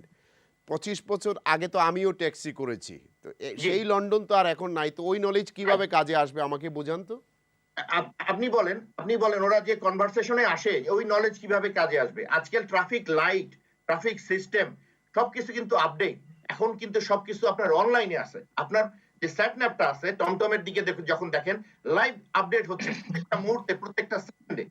25 বছর আগে তো আমিও ট্যাক্সি করেছি, তো সেই লন্ডন তো আর এখন নাই। তো ওই নলেজ কিভাবে কাজে আসবে আমাকে বোঝান তো। আপনি বলেন ওরা যে কনভারসেশনে আসে ওই নলেজ কিভাবে কাজে আসবে? আজকাল ট্রাফিক লাইট, ট্রাফিক সিস্টেম সবকিছু কিন্তু আপডেট। এখন কিন্তু সবকিছু আপনার অনলাইনে আছে। আপনার যে স্যাটন্যাপটা আছে টমটমের দিকে যখন দেখেন লাইভ আপডেট হচ্ছে প্রত্যেকটা মুহূর্তে, প্রত্যেকটা সেকেন্ডে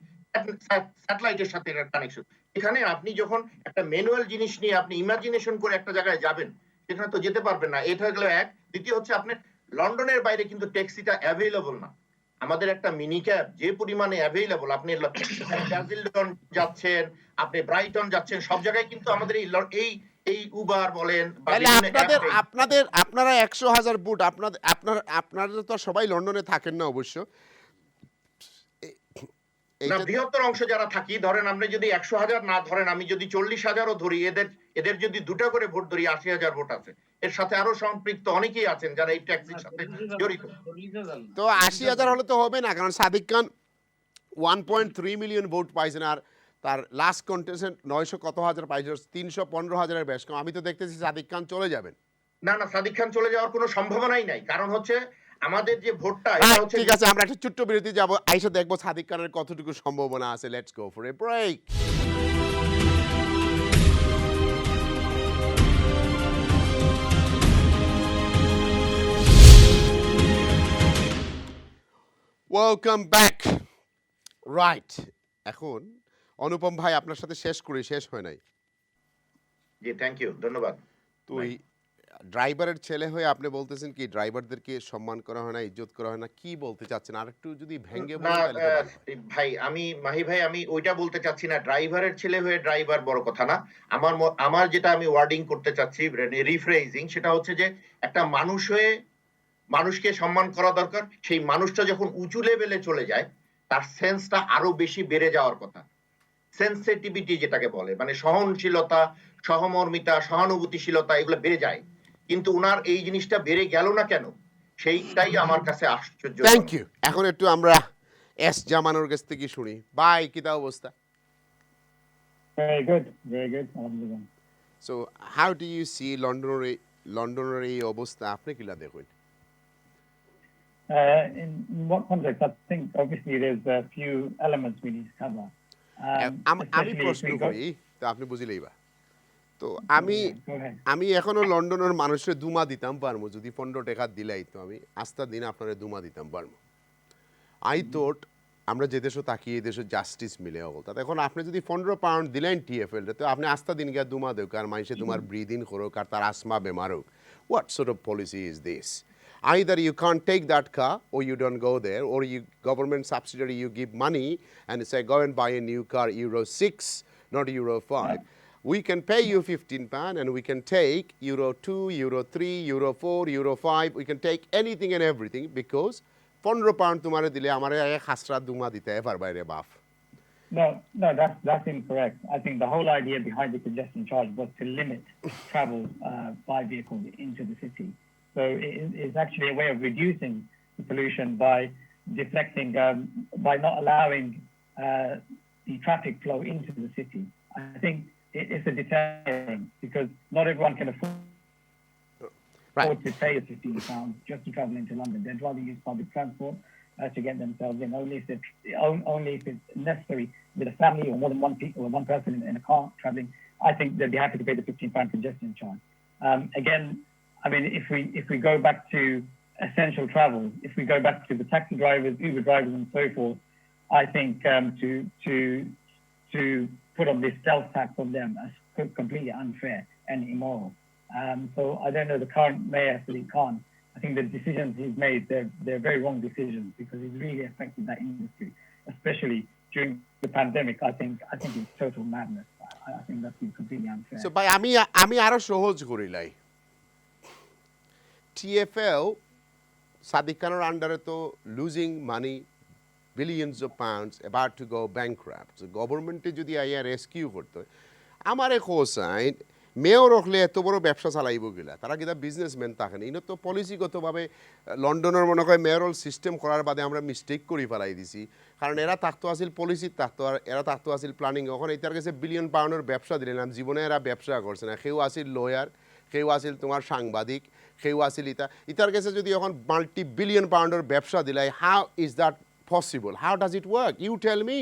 স্যাটেলাইটের সাথে কানেকশন। এখানে আপনি যখন একটা ম্যানুয়াল জিনিস নিয়ে আপনি ইমাজিনেশন করে একটা জায়গায় যাবেন, সেখানে তো যেতে পারবেন না। এটা হলো এক। দ্বিতীয় হচ্ছে আপনার লন্ডনের বাইরে কিন্তু ট্যাক্সিটা অ্যাভেলেবল না। আমাদের একটা মিনি ক্যাব যে পরিমাণে অ্যাভেলেবল, আপনি ব্রাজিলটন যাচ্ছেন, আপনি ব্রাইটন যাচ্ছেন, সব জায়গায় কিন্তু আমাদের এই উবার বলেন, আপনারা 100,000 বুট, আপনারা তো সবাই লন্ডনে থাকেন না অবশ্য। না, বৃহত্তর অংশ যারা থাকি, ধরেন আপনি যদি 100,000 না ধরেন, আমি যদি 40,000ও ধরি, এদের যদি দুটা করে ভোট ধরি, 80,000 ভোট আছে। এর সাথে আরো সম্পৃক্ত অনেকেই আছেন যারা এই ট্যাক্সির সাথে জড়িত। তো 80,000 হলে তো হবে না, কারণ সাদিক খান 1.3 মিলিয়ন ভোট পাইছেন, আর তার লাস্ট কন্টেস্টেন্ট 900 কত হাজার পাইছে, 315,000-এর বেশ কম। আমি তো দেখতেছি সাদিক খান চলে যাবেন। না, সাদিক খান চলে যাওয়ার কোনো সম্ভাবনাই নাই। কারণ হচ্ছে আমাদের যে ভোটটা, এটা হচ্ছে, ঠিক আছে আমরা একটা ছোট্ট বিরতি যাব, আইসা দেখবো সাদিক খানের কতটুকু সম্ভাবনা আছে। Let's go for a break. Welcome back. Right, এখন অনুপম ভাই আপনার সাথে শেষ হয় নাই। জি, থ্যাংক ইউ, ধন্যবাদ। তো ড্রাইভারের ছেলে হয়ে আপনি বলতেছেন কি ড্রাইভারদেরকে সম্মান করা হয় না, ইজ্জত করা হয় না, কি বলতে চাচ্ছেন? আর একটু যদি ভেঙে বলেন। ভাই আমি ওইটা বলতে চাচ্ছি না। ড্রাইভারের ছেলে হয়ে ড্রাইভার বড় কথা না। আমার যেটা আমি ওয়ার্ডিং করতে চাচ্ছি, রিফ্রেজিং, সেটা হচ্ছে যে একটা মানুষ হয়ে মানুষকে সম্মান করা দরকার। সেই মানুষটা যখন উঁচু লেভেলে চলে যায়, তার সেন্সটা আরো বেশি বেড়ে যাওয়ার কথা। সেন্সিটিভিটি যেটাকে বলে, মানে সহনশীলতা, সহমর্মিতা, সহানুভূতিশীলতা, এগুলো বেড়ে যায়। কিন্তু উনার এই জিনিসটা বেড়ে গেল না কেন, সেইটাই আমার কাছে আশ্চর্য। Thank you. এখন একটু আমরা এস জামানোর কাছ থেকে শুনি। ভাই, কি তা অবস্থা? Very good, alhamdulillah. So how do you see লন্ডনের এই অবস্থা আপনি কিলা দেখুন? In what context? I think obviously there's a few elements we need to cover. আমি প্রশ্ন করি, তো আপনি বুঝিলেই বা। তো আমি এখনো লন্ডনের মানুষের দুমা দিতাম পারবো, যদি 15 টাকা দিলাই তো আমি আস্থা দিন আপনারা দুমা দিতাম পারবো। আই থট আমরা যে দেশে তাকি এই দেশে জাস্টিস মিলে অবস্থা। এখন আপনি যদি 15 পাউন্ড দিলেন টিএফএল, তো আপনি আস্থা দিন গিয়া দুমা দেও, আর মানুষে তোমার ব্রিদ ইন করুক আর তার আসমা বেমার হোক। What sort of policy is this? Either you can't take that car or you don't go there, or you government subsidiary, you give money and say go and buy a new car, Euro 6, not Euro 5. We can pay you £15 and we can take Euro 2, Euro 3, Euro 4, Euro 5. We can take anything and everything because £15 तुम्हारे दिले हमारे एक हसरा दुमा दिता है पर बारे बाप. No, that's incorrect. I think the whole idea behind the congestion charge was to limit travel by vehicle into the city. So it's actually a way of reducing the pollution by deflecting, by not allowing the traffic flow into the city. I think it's a deterrent because not everyone can afford to pay £15 just to travel into London. They'd rather use public transport to get themselves in. Only if it's necessary with a family or more than one person in a car traveling, I think they'd be happy to pay the £15 congestion charge. Again, I mean, if we go back to essential travel, if we go back to the taxi drivers, Uber drivers, and so forth, I think to put on this stealth tax on them is completely unfair and immoral. So I don't know, the current mayor, Sylheti, I think the decisions he's made, they're very wrong decisions because he's really affected that industry, especially during the pandemic. I think it's total madness. I think that's been completely unfair. So ভাই আমি আরো সহজ করিলাই TFL Sadiq খানের আন্ডারে তো losing money billions of pounds about to go bankrupt. So গভর্নমেন্টে যদি আইয়া rescue করতে আমারে কোসাইন মেয়র হলে এত বড় ব্যবসা চালাইব গিলা তারা কিনা বিজনেসম্যান থাকেন ইনো তো পলিসিগতভাবে লন্ডনের মনে হয় মেয়রাল সিস্টেম করার বাদে আমরা মিস্টেক করে ফেলাই দিছি কারণ এরা থাকতো আসিল পলিসি থাকতো আর এরা থাকতো আসিল প্ল্যানিং এখন এটার কাছে বিলিয়ন পাউন্ডের ব্যবসা দিলাম জীবনে এরা ব্যবসা করছে না কেউ আসিল লয়ার কেউ আসিল তোমার সাংবাদিক কেউ আসিল ইতার কাছে যদি এখন মাল্টি বিলিয়ন পাউন্ডের ব্যবসা দিলাই how is that possible how does it work you tell me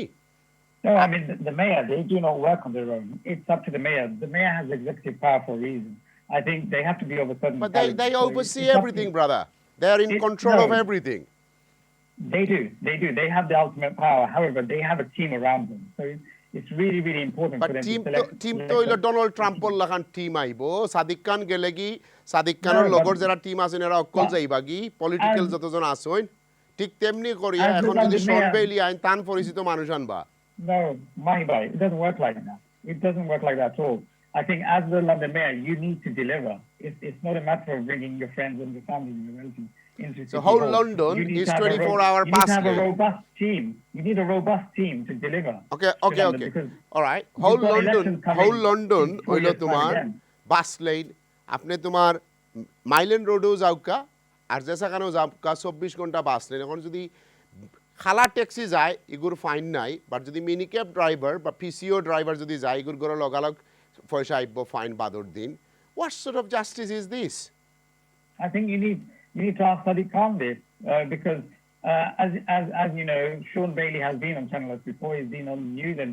No, I mean, the mayor, they do not work on their own. It's up to the mayor. The mayor has executive power for a reason. I think they have to be over certain... But they oversee everything, brother. They are in control of everything. They do. They have the ultimate power. However, they have a team around them. So it's really, really important for them to select... Team to ilo Donald Trump lakan team aibo. Sadiq Khan gelegi, Sadiq Khanor logor jara team asen era okkol jaibagi, political jotojon asoin. Tik temni koriya ekhon jodi Sean Bailey ain tan poricito manush anba. No, Mahibai, it doesn't work like that. It doesn't work like that at all. I think as the London mayor, you need to deliver. It's not a matter of bringing your friends and your family and your relatives into So whole London is 24-hour bus lane. You need to have a robust team. You need a robust team to deliver. Okay. All right. Whole London হইলো তোমার bus line আপনি তোমার মাইলেন্ড রোডেও যাওকা আর যেখানেও যাওকা 24 ঘন্টা bus line এখন যদি খালা taxi যায় এগুর fine নাই বাট যদি মিনি ক্যাব ড্রাইভার বা পিসিও ড্রাইভার যদি যায় এগুর গড় লগালগ পয়সা আইব ফাইন বাদর দিন what sort of justice is this I think you need to ask Sadiq Khan this because as you know, Sean Bailey has been on Channel S before. He's been on the news and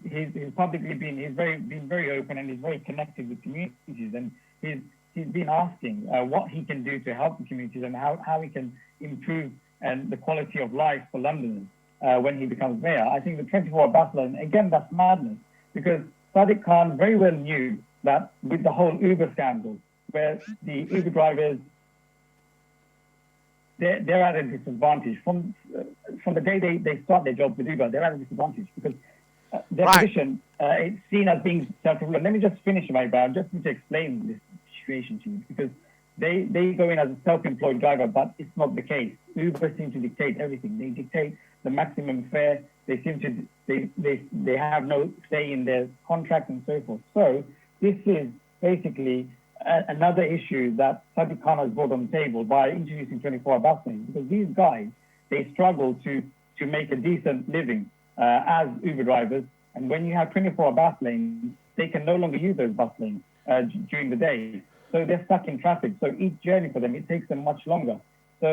he's publicly been very open and he's very connected with communities and he's been asking what he can do to help the communities and how he can improve and the quality of life for Londoners when he becomes mayor. I think the 24-hour bus lane, again, that's madness because Sadiq Khan very well knew that with the whole Uber scandal, where the Uber drivers, they're at a disadvantage. From the day they start their job with Uber, they're at a disadvantage because their position is seen as being self-reliant. Let me just finish my bow. I just need to explain this situation to you because they go in as a self-employed driver, but it's not the case. Uber seem to dictate everything. They dictate the maximum fare. They seem to they have no say in their contract and so forth. So this is basically another issue that Sadiq Khan has brought on the table by introducing 24-hour bus lanes because these guys they struggle to make a decent living as Uber drivers, and when you have 24-hour bus lanes, they can no longer use those bus lanes during the day. So they're stuck in traffic. So each journey for them, it takes them much longer. So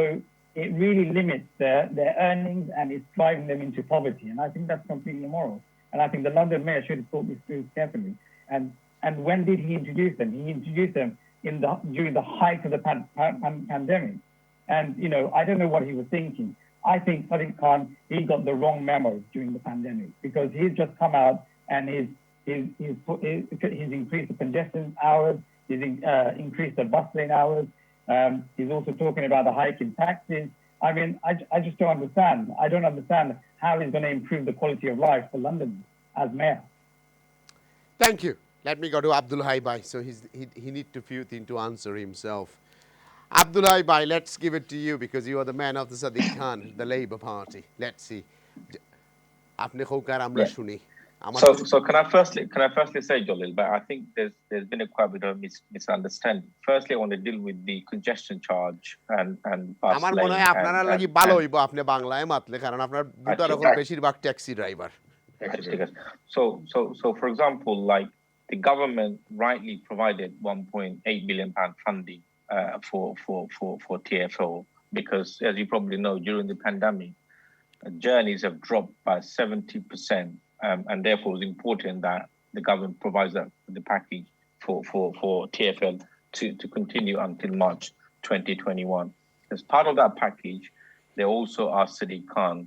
it really limits their earnings and it's driving them into poverty. And I think that's completely immoral. And I think the London mayor should have thought this through carefully. And when did he introduce them? He introduced them during the height of the pandemic. And, you know, I don't know what he was thinking. I think Sadiq Khan, he got the wrong memo during the pandemic because he's just come out and he's increased the congestion hours. He's increased the bus lane hours. He's also talking about the hike in taxes. I mean, I just don't understand. I don't understand how he's going to improve the quality of life for London as mayor. Thank you. Let me go to Abdul Hai Bhai. So he need to few things to answer himself. Abdul Hai Bhai, let's give it to you because you are the man of the Sadiq Khan, the Labour Party. Let's see. Apne khokar amra shuni. So can I firstly say, Jalil, but I think there's been quite a bit of misunderstanding. Firstly, I want to deal with the congestion charge and bus আমার lane. মনে হয় আপনারা লাগি ভালো হইব আপনি বাংলায় মাতলে কারণ আপনার দুটার উপর বেশিরভাগ taxi driver So for example, like the government rightly provided 1.8 billion pound funding for TFL because, as you probably know, during the pandemic, journeys have dropped by 70%. And therefore, it's important that the government provides the package for TFL to continue until March 2021. As part of that package, they also asked Sadiq Khan,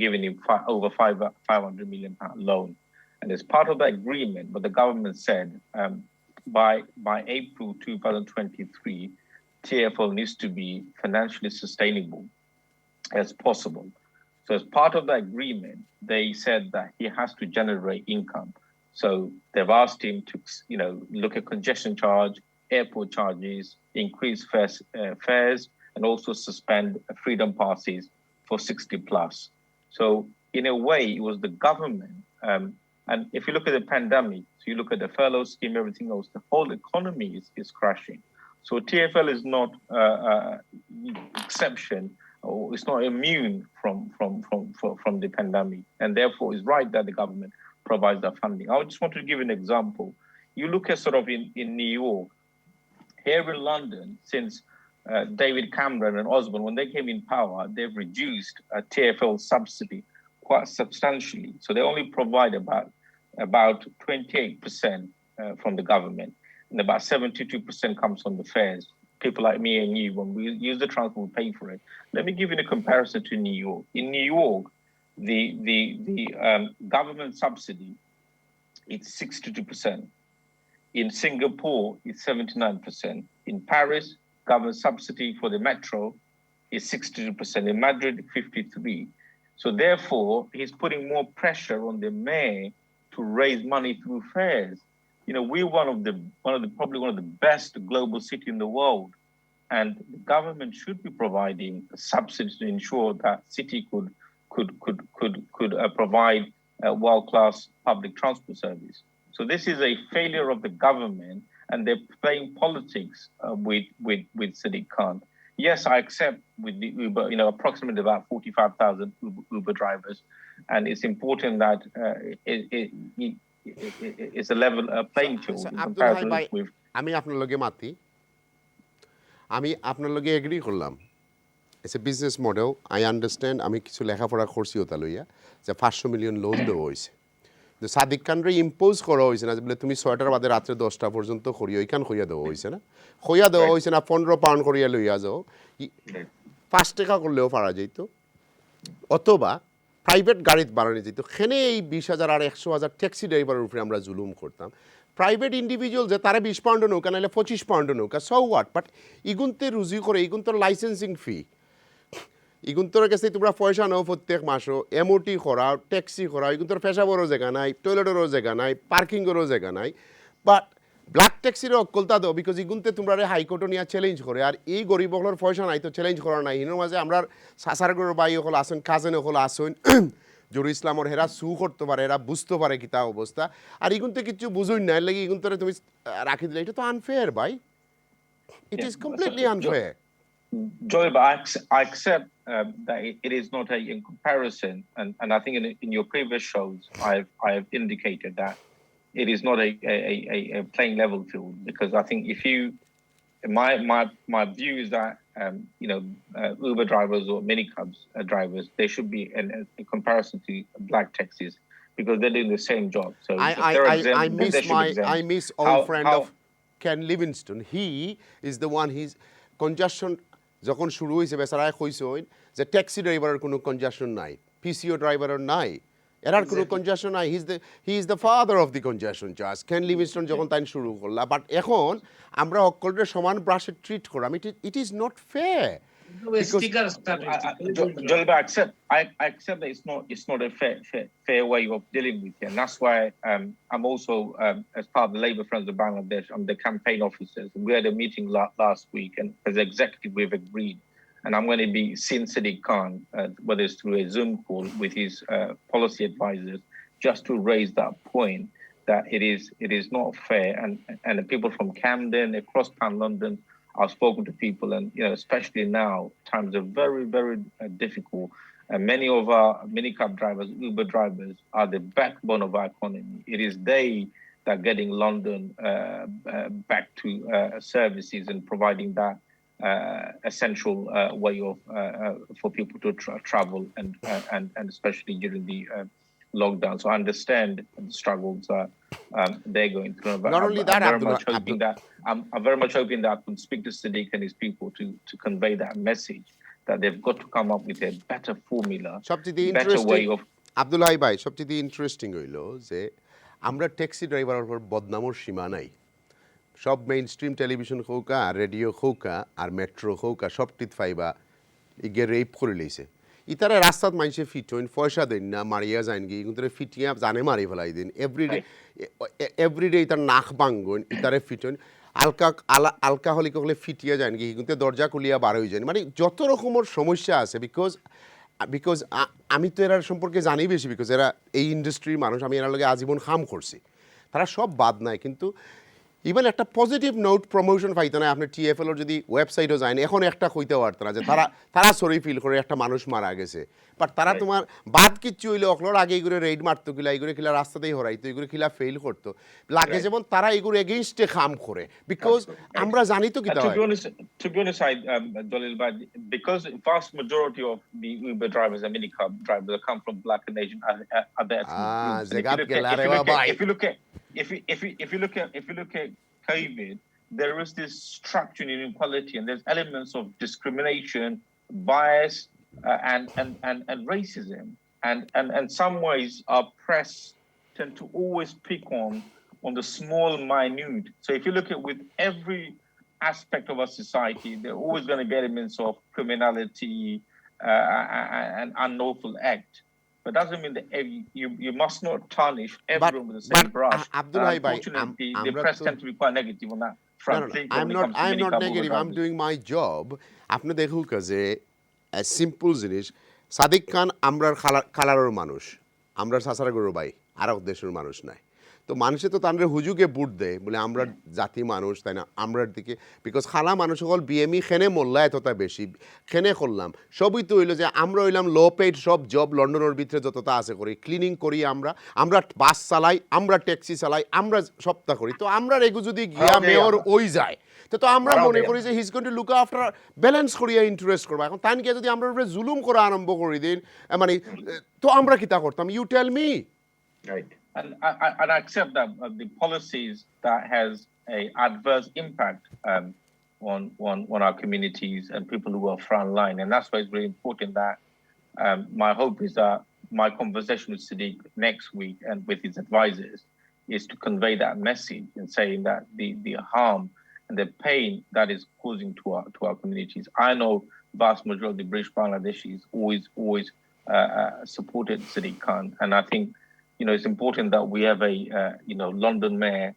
giving him over 500 million pound loan. And as part of that agreement, what the government said, by April 2023, TFL needs to be financially sustainable as possible. So as part of the agreement, they said that he has to generate income. So they've asked him to, look at congestion charge, airport charges, increase fares, and also suspend freedom passes for 60 plus. So in a way, it was the government. And if you look at the pandemic, so you look at the furlough scheme, everything else, the whole economy is crashing. So TFL is not exception, or it's not immune from the pandemic, and therefore it's right that the government provides that funding. I just want to give an example. You look at sort of in New York, here in London, since David Cameron and Osborne, when they came in power, they've reduced TFL subsidy quite substantially. So they only provide about 28% from the government, and about 72% comes from the fares. People like me and you, when we use the transport, we pay for it. Let me give you a comparison to New York. In New York, the government subsidy, it's 62%. In Singapore, it's 79%. In Paris, government subsidy for the metro is 62%. In Madrid, 53%. So therefore, he's putting more pressure on the mayor to raise money through fares. We're probably one of the best global city in the world, and the government should be providing subsidies to ensure that city could provide a world-class public transport service. So this is a failure of the government, and they're playing politics with Sadiq Khan. Yes, I accept with the Uber, approximately about 45,000 Uber drivers, and it's important that it's a level playing field in comparison with. আমি আপনার লগে মাতি, আমি আপনার লগে agri করলাম। It's a business model, I understand. আমি কিছু লেখাপড়া করছি ওটা লইয়া যে 500 মিলিয়ন লোন দেওয়া হয়েছে। সাদিক খানরে ইম্পোজ করা হয়েছে না যে বলে তুমি 6টার বাদে রাত্রে 10টা পর্যন্ত করিও, ওইখান হইয়া দেওয়া হয়েছে না, হইয়া দেওয়া হয়েছে না 15 পাউন্ড করিয়া লইয়া যাও, 5 টাকা করলেও পারা যেত, অথবা প্রাইভেট গাড়িতে বাড়ানো যেত। সেনে এই 20,000 আর 100,000 ট্যাক্সি ড্রাইভারের উপরে আমরা জুলুম করতাম। প্রাইভেট ইন্ডিভিজুয়াল যে তারা 20 পাউন্ড নৌকা, নাহলে 25 পাউন্ড নৌকা, সো হোয়াট, বাট ইগুনতে রুজি করে, ইগুনতর লাইসেন্সিং ফি, ইগুনতর কাছে তোমরা পয়সা নাও প্রত্যেক মাসও, এমওটি করাও, ট্যাক্সি করাও, ইগুনতর পেশাবরও জায়গা নাই, টয়লেটেরও জায়গা নাই, পার্কিংয়েরও জায়গা নাই, বাট ব্ল্যাক ট্যাক্সিরও অকলতা দাও, বিকজ ইগুনতে তোমরা হাইকোর্টও নিয়ে চ্যালেঞ্জ করে। আর এই গরিব হলের পয়সা নাই তো চ্যালেঞ্জ করা নাই। হিনোর মাঝে আমরা সাসারগড়ের বাই হল আসুন, কাজেন হল আসুন, জরুর ইসলামর হেরা সু করতে পারে, এরা বুঝতে পারে কি তা অবস্থা, আর ইগুনতে কিছু বুঝুই না, এর লাগে ইগুনতরে তুমি রাখি দিলে, এটা তো আনফেয়ার ভাই, it is completely unfair. Joy, but I accept that it is not in comparison, and I think in your previous shows I have indicated that it is not a playing level field, because I think if you, my view is that Uber drivers or minicabs drivers, they should be in comparison to black taxis, because they're doing the same job. So I miss old friend of Ken Livingston. He is the one. He's congestion. যখন শুরু হয়েছে বেচারায় কইছেন যে taxi ড্রাইভারের কোনো কনজেশন নাই, PCO ড্রাইভারের নাই, এরার কোনো কনজেশন নাই, he is the father of the কনজেশন charge. কেন লিভিংস্টন যখন তাই শুরু করলা, বাট এখন আমরা সকলের সমান ব্রাশে ট্রিট করলাম, it is not fair. I accept that it's not a fair way of dealing with it, and that's why I'm also as part of the Labour Friends of Bangladesh, I'm the campaign officers. We had a meeting last week, and as executive we've agreed, and I'm going to be seeing Sadiq Khan, whether it's through a Zoom call with his policy advisors, just to raise that point that it is not fair, and the people from Camden, across Pan London, I've spoken to people, and especially now, times are very, very difficult. And many of our minicab drivers, Uber drivers, are the backbone of our economy. It is they that are getting London back to services and providing that essential way of for people to travel, and especially during the lockdown. So I understand the struggles they're going through. But Not only that, I'm very much hoping that I can speak to Sadiq and his people to convey that message, that they've got to come up with a better formula, better way of. Abdullah ভাই, সবচেয়ে interesting হইল যে আমরা taxi ড্রাইভারের উপর বদনামর সীমা নাই। সব main stream television হোকা radio হোকা আর metro হোকা সবটিত ফাইবা ইগে rape করে লইছে ইতারে রাস্তাত মানুষে ফিট হইন পয়সা দেন না মারিয়া যাইন গিয়ে কিন্তু ফিটিয়া জানে মারি ফেলাই দিন এভরিডে ইতার নাক ভাঙ্গন ইতারে ফিট হইন আলকাহলিক হলে ফিটিয়া যান গিয়ে কিন্তু দরজা খুলিয়া বার হয়ে যান মানে যত রকমের সমস্যা আছে বিকজ আমি তো এরা সম্পর্কে জানি বেশি বিকজ এরা এই ইন্ডাস্ট্রির মানুষ আমি এরা লগে আজীবন কাম করছি তারা সব বাদ নাই কিন্তু ইভেন একটা পজিটিভ নোট প্রমোশন পাইতো না আপনি টিএফএলর যদি ওয়েবসাইটও যায় এখন একটা কইতে পারত না যে তারা সরি ফিল করে একটা মানুষ মারা গেছে বাট তারা তোমার বাদ কিচ্ছু হইলে অকলোর আগে এগুলো রেড মারতো কিলা এগুলো কিলা রাস্তাতেই হরাইতো এগুলো কিলা ফেল করতো লাগে যেমন তারা এগুলো এগেইনস্টে কাম করে বিকজ আমরা জানি তো কি to be honest, Jalil, because vast majority of the Uber drivers and minicab drivers come from black and Asian other ethnic groups. If you look at COVID, there is this structural inequality and there's elements of discrimination, bias, and racism. And some ways our press tend to always pick on the small, minute. So if you look at with every aspect of our society, there are always going to be elements of criminality and unlawful act. But doesn't mean that you must not tarnish everyone with the same brush. Unfortunately, the press tend to be quite negative on that front. I'm not negative. I'm doing my job. আপনি দেখুক যে simple জিনিস সাদিক খান আমরার কালারের মানুষ আমরার সাসারা গরু ভাই আর দেশের মানুষ নাই তো মানুষে তো তাদের হুজুকে বুট দেয় বলে আমরা জাতি মানুষ তাই না আমরার দিকে বিকজ খালা মানুষ সকল বিএমই খেনে মোল্লা এতটা বেশি খেনে করলাম সবই তো হইলো যে আমরা হইলাম লো পেইড সব জব লন্ডনের ভিতরে যতটা আছে করি ক্লিনিং করি আমরা বাস চালাই আমরা ট্যাক্সি চালাই আমরা সপ্তাহ করি তো আমরা এগু যদি গিয়া মেয়র ওই যায় তো আমরা মনে করি যে his going to look after balance করিয়া ইন্টারেস্ট করবো এখন তাই গিয়ে যদি আমরা জুলুম করা আরম্ভ করি দিন মানে তো আমরা কিতা করতাম you tell me right And I accept that the policies that has a adverse impact on our communities and people who are frontline, and that's why it's very important that my hope is that my conversation with Sadiq next week and with his advisors is to convey that message and saying that the harm and the pain that is causing to our communities. I know vast majority of the British Bangladeshis always supported Sadiq Khan, and I think it's important that we have a London mayor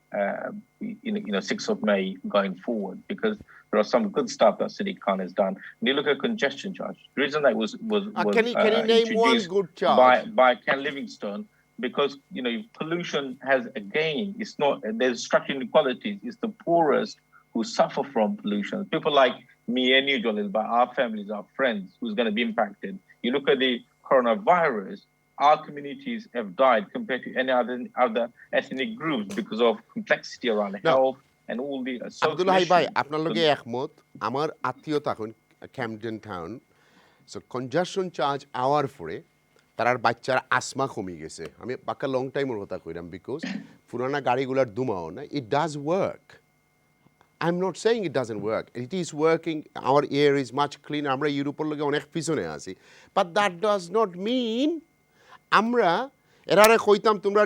6th of May going forward because there are some good stuff that Sadiq Khan has done. When you look at congestion charge, the reason that was can you name one good charge by Ken Livingstone because pollution has again it's not there's structural inequalities. It's the poorest who suffer from pollution. People like me and you, Jalil, but our families, our friends, who's going to be impacted. You look at the coronavirus. Our communities have died compared to any other ethnic groups because of complexity around health and all the social issues. ভাই আপনার লগে একমত আমার আত্মীয় তখন Camden town so congestion charge hour পরে তার বাচ্চার আসমা কমে গেছে আমি বাক্কা লং টাইমের কথা কইরাম বিকজ পুরানা গাড়িগুলার দুমাও না it does work I'm not saying it doesn't work. It is working. Our air is much cleaner. আমরা ইউরোপের লগে অনেক পিছনে আছি but that does not mean আমরা এরারে কইতাম তোমরা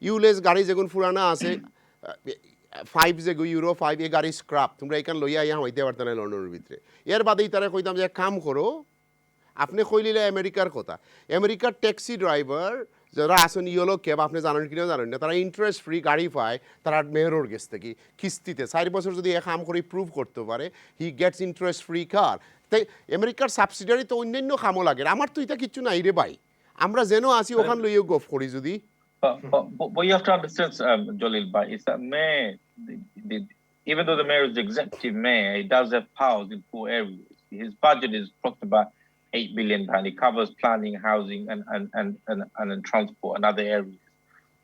ULEZ গাড়ি যেগুন পুরানা আছে 5 যেগু ইউরো 5 এ গাড়ি স্ক্রাপ তোমরা এখান লইয়া ইয়া হইতে পারত না লন্ডনের ভিতরে এর বাদেই তারা কইতাম যে কাম করো আপনি কইলিলে আমেরিকার কথা আমেরিকার ট্যাক্সি ড্রাইভার যারা আসেন ইয়েলো ক্যাব আপনি জানেন কিনা জানেন না তারা ইন্টারেস্ট ফ্রি গাড়ি পায় তারা মেয়রের গেছ থেকে কিস্তিতে 4 বছর যদি এক কাম করে প্রুভ করতে পারে হি গেটস ইন্টারেস্ট ফ্রি কার তাই আমেরিকার সাবসিডিয়ারি তো অন্যান্য কামও লাগে আমার তো এটা কিচ্ছু নাই রে ভাই আমরা যেন আসি ওখান লইও গফ করি যদি But you have to understand, Jalil, is that mayor, even though the mayor is the executive mayor, he does have powers in 4 areas. His budget is approximately about £8 billion. It covers planning, housing, and transport and other areas.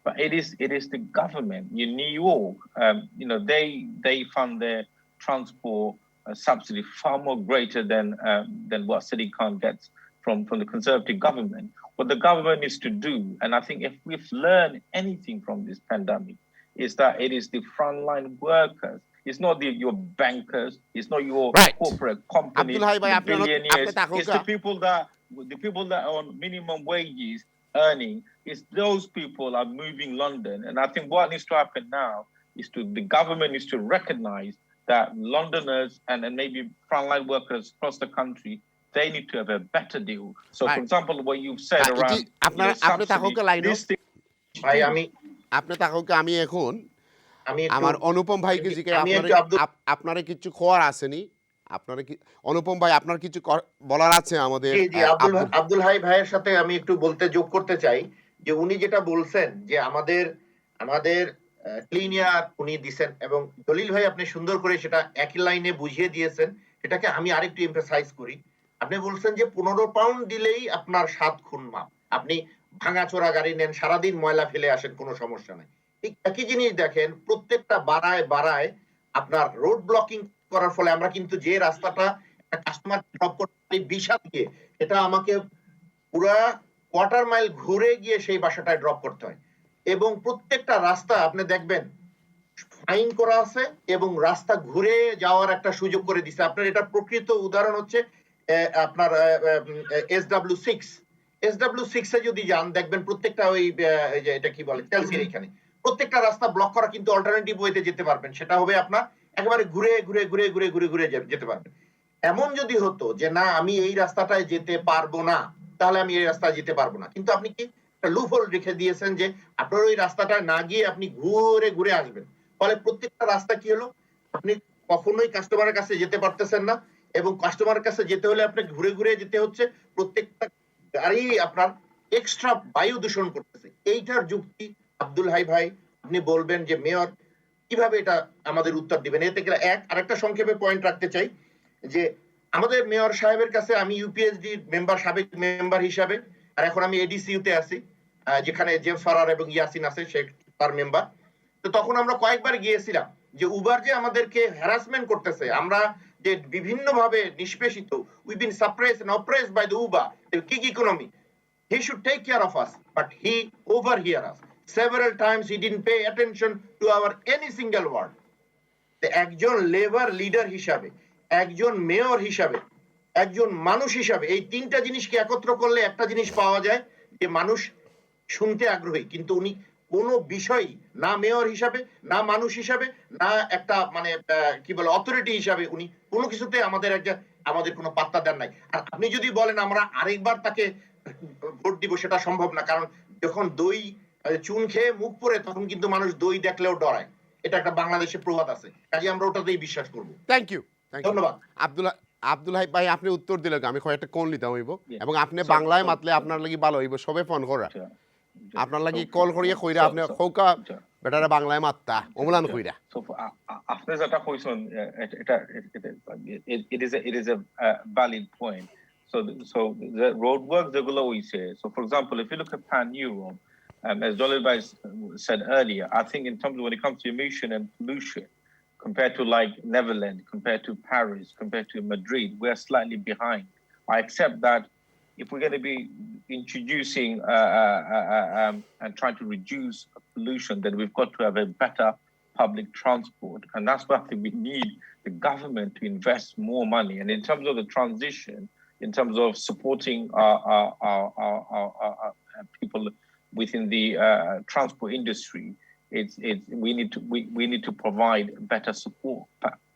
But it is the government in New York. They fund their transport subsidy far more greater than what Sadiq Khan gets from the Conservative government. What the government needs to do, and I think if we've learned anything from this pandemic, is that it is the frontline workers. It's not your bankers. It's not your corporate companies, the billionaires. It's the people that are on minimum wages earning. It's those people are moving London. And I think what needs to happen now the government is to recognize that Londoners and maybe frontline workers across the country, they need to have a better deal. So, for example, what you've said around ভাই আপনি তাহলে আমি এখন আমি আমার অনুপম ভাইকে জিজ্ঞাসা আপনারা কিছু খবর আসেনি আপনারা কি অনুপম ভাই আপনার কিছু বলার আছে আমাদের জি আব্দুল হাই ভাইয়ের সাথে আমি একটু বলতে যোগ করতে চাই যে উনি যেটা বলছেন যে আমাদের ক্লিনিয়ার উনি দিবেন এবং দলিল ভাই আপনি সুন্দর করে সেটা একই লাইনে বুঝিয়ে দিয়েছেন এটাকে আমি আরেকটু এমফাসাইজ করি আপনি বলছেন যে 15 পাউন্ড দিলেই আপনার 7 খুন মাপ আপনি ভাঙাচোরা গাড়ি নেন সারাদিন ময়লা ফেলে আসেন কোনো সমস্যা নাই ঠিক একই জিনিস দেখেন প্রত্যেকটা বাড়ায় আপনার রোড ব্লকিং করার ফলে আমরা কিন্তু যে রাস্তাটা একটা কাস্টমার ড্রপ করতে 20 দিয়ে এটা আমাকে পুরা কোয়ার্টার মাইল ঘুরে গিয়ে সেই বাসাটায় ড্রপ করতে হয় এবং প্রত্যেকটা রাস্তা আপনি দেখবেন ফাইন করা আছে এবং রাস্তা ঘুরে যাওয়ার একটা সুযোগ করে দিছে আপনার এটা প্রকৃত উদাহরণ হচ্ছে আপনার SW6 এ যদি যান দেখবেন প্রত্যেকটা ওই যে এটা কি বলে চেলসির এখানে প্রত্যেকটা রাস্তা ব্লক করা কিন্তু অল্টারনেটিভ ওয়েতে যেতে পারবেন সেটা হবে আপনার একেবারে ঘুরে যেতে পারবেন এমন যদি হতো যে না আমি এই রাস্তাটায় যেতে পারবো না তাহলে আমি এই রাস্তায় যেতে পারবো না কিন্তু আপনি কি একটা লুপহোল রেখে দিয়েছেন যে আপনার ওই রাস্তাটায় না গিয়ে আপনি ঘুরে আসবেন ফলে প্রত্যেকটা রাস্তা কি হলো আপনি কখনোই কাস্টমারের কাছে যেতে পারতেছেন না এবং কাস্টমারের কাছে যেতে হলে আপনাকে ঘুরে যেতে হচ্ছে প্রত্যেকটা গাড়ি আপনার এক্সট্রা বায়ু দূষণ করতেছে এইটার যুক্তি আব্দুল হাই ভাই আপনি বলবেন যে মেয়র কিভাবে এটা আমাদের উত্তর দিবেন এতে গেলে আরেকটা সংক্ষেপে পয়েন্ট রাখতে চাই যে আমাদের মেয়র সাহেবের কাছে আমি ইউপিএসডি মেম্বার সাবেক মেম্বার হিসাবে আর এখন আমি এডিসিইউতে আছি যেখানে জেমস ফারার এবং ইয়াসিন আছে সে তার মেম্বার তো তখন আমরা কয়েকবার গিয়েছিলাম যে উবার যে আমাদেরকে হ্যারাসমেন্ট করতেছে আমরা যে বিভিন্ন ভাবে নিষ্পেষিত we been suppressed and oppressed by the Uber the gig economy he should take care of us but he overhear us several times he didn't pay attention to our any single word একজন labour leader হিসাবে একজন mayor হিসাবে একজন মানুষ হিসাবে এই তিনটা জিনিসকে একত্র করলে একটা জিনিস পাওয়া যায় যে মানুষ শুনতে আগ্রহী কিন্তু উনি কোন বিষয় না মেয়র হিসাবে না মানুষ হিসাবে না একটা মানে কি বলে অথরিটি হিসাবে উনি কোনো কিছুতে আমাদের কোনো পাত্তা দেন নাই আর আপনি যদি বলেন আমরা আরেকবার তাকে ভোট দিব সেটা সম্ভব না কারণ যখন দই চুন খেয়ে মুখ পড়ে তখন কিন্তু মানুষ দই দেখলেও ডরায় এটা একটা বাংলাদেশে প্রবাদ আছে কাজে আমরা ওটাতেই বিশ্বাস করব থ্যাংক ইউ ধন্যবাদ আব্দুল হাই ভাই আপনি উত্তর দিলে আমি কয়েকটা কল নিতে হইব এবং আপনি বাংলায় মাতলে আপনার লাগি ভালো হইব সবে ফোন করা আপনার লাগি কল করিয়া কইরা আপনি খৌকা বেটারে বাংলায় মাততা অমলান কইরা আপনি যেটা কইছেন এটা it is a valid point so the road work যেগুলো হইছে so for example if you look at pan Europe as Jalil Bhai said earlier I think in terms of when it comes to emission and pollution compared to like Netherlands compared to Paris compared to Madrid we're slightly behind I accept that if we're going to be introducing and trying to reduce pollution, then we've got to have a better public transport. And that's why I think we need the government to invest more money. And in terms of the transition, in terms of supporting our people within the transport industry, we need to provide better support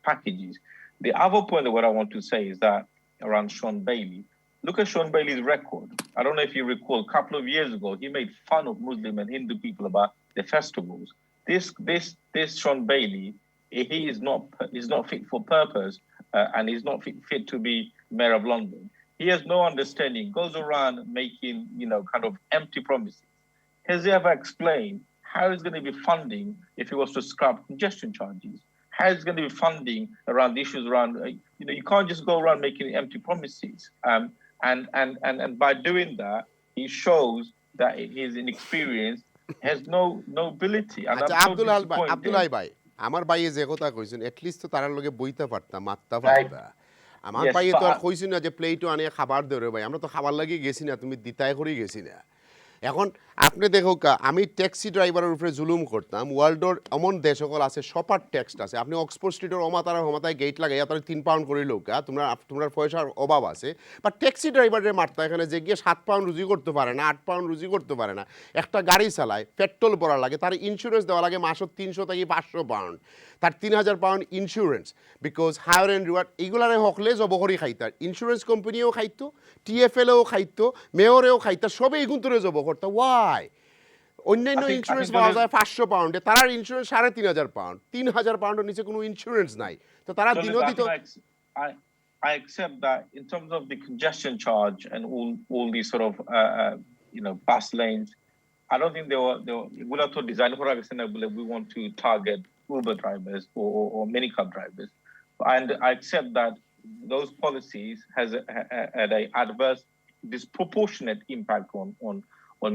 packages. The other point that what I want to say is that around Sean Bailey, look at Sean Bailey's record. I don't know if you recall, a couple of years ago, he made fun of Muslim and Hindu people about the festivals. This Sean Bailey, he is not fit for purpose, and he's not fit to be mayor of London. He has no understanding. Goes around making kind of empty promises. Has he ever explained how he's going to be funding if he was to scrap congestion charges? How he's going to be funding around the issues around you can't just go around making empty promises. And by doing that, he shows that his inexperience has no ability. And Abdul ভাই আমার ভাইয়ে যে কথা কইছেন at least তো তার লগে বইতে পারতাম মাত্তা পারতা আমার ভাইয়ে তো আর কইছেন না যে প্লেটও আনিয়ে খাবার দেও রে ভাই আমরা তো খাবার লাগি গেছি না তুমি দিতাই করে গেছি না এখন আপনি দেখো আমি ট্যাক্সি ড্রাইভারের উপরে জুলুম করতাম ওয়ার্ল্ডর এমন দেশ সকল আছে সপার ট্যাক্স আছে আপনি অক্সফোর্ড স্ট্রিটের অমাতারা হমাতায় গেট লাগাইয়া তারা 3 পাউন্ড করে লোক তোমরা তোমার পয়সার অভাব আছে বা ট্যাক্সি ড্রাইভারের মারতা এখানে যে গিয়ে 7 পাউন্ড রুজি করতে পারে না 8 পাউন্ড রুজি করতে পারে না একটা গাড়ি চালায় পেট্রোল ভরা লাগে তার ইন্স্যুরেন্স দেওয়া লাগে মাসে 300 থেকে 500 পাউন্ড তার 3000 pound insurance because hire and reward এইগুলারে হকলে জবকরি খাইতার ইন্স্যুরেন্স কোম্পানিও খাইতো টিএফএলও খাইতো মেয়রেও খাইতা সবই গুন্তরে জব করতো ওয়াই অন্যান্য ইন্স্যুরেন্স পাওয়া যায় 500 পাউন্ডে তার ইন্স্যুরেন্স 3500 পাউন্ড 3000 পাউন্ডের নিচে কোনো ইন্স্যুরেন্স নাই তো তারা দিনদিত I accept that in terms of the congestion charge and all these sort of bus lanes. I don't think they were to design for we want to target Uber drivers or minicab drivers, and I accept that those policies had a adverse, disproportionate impact on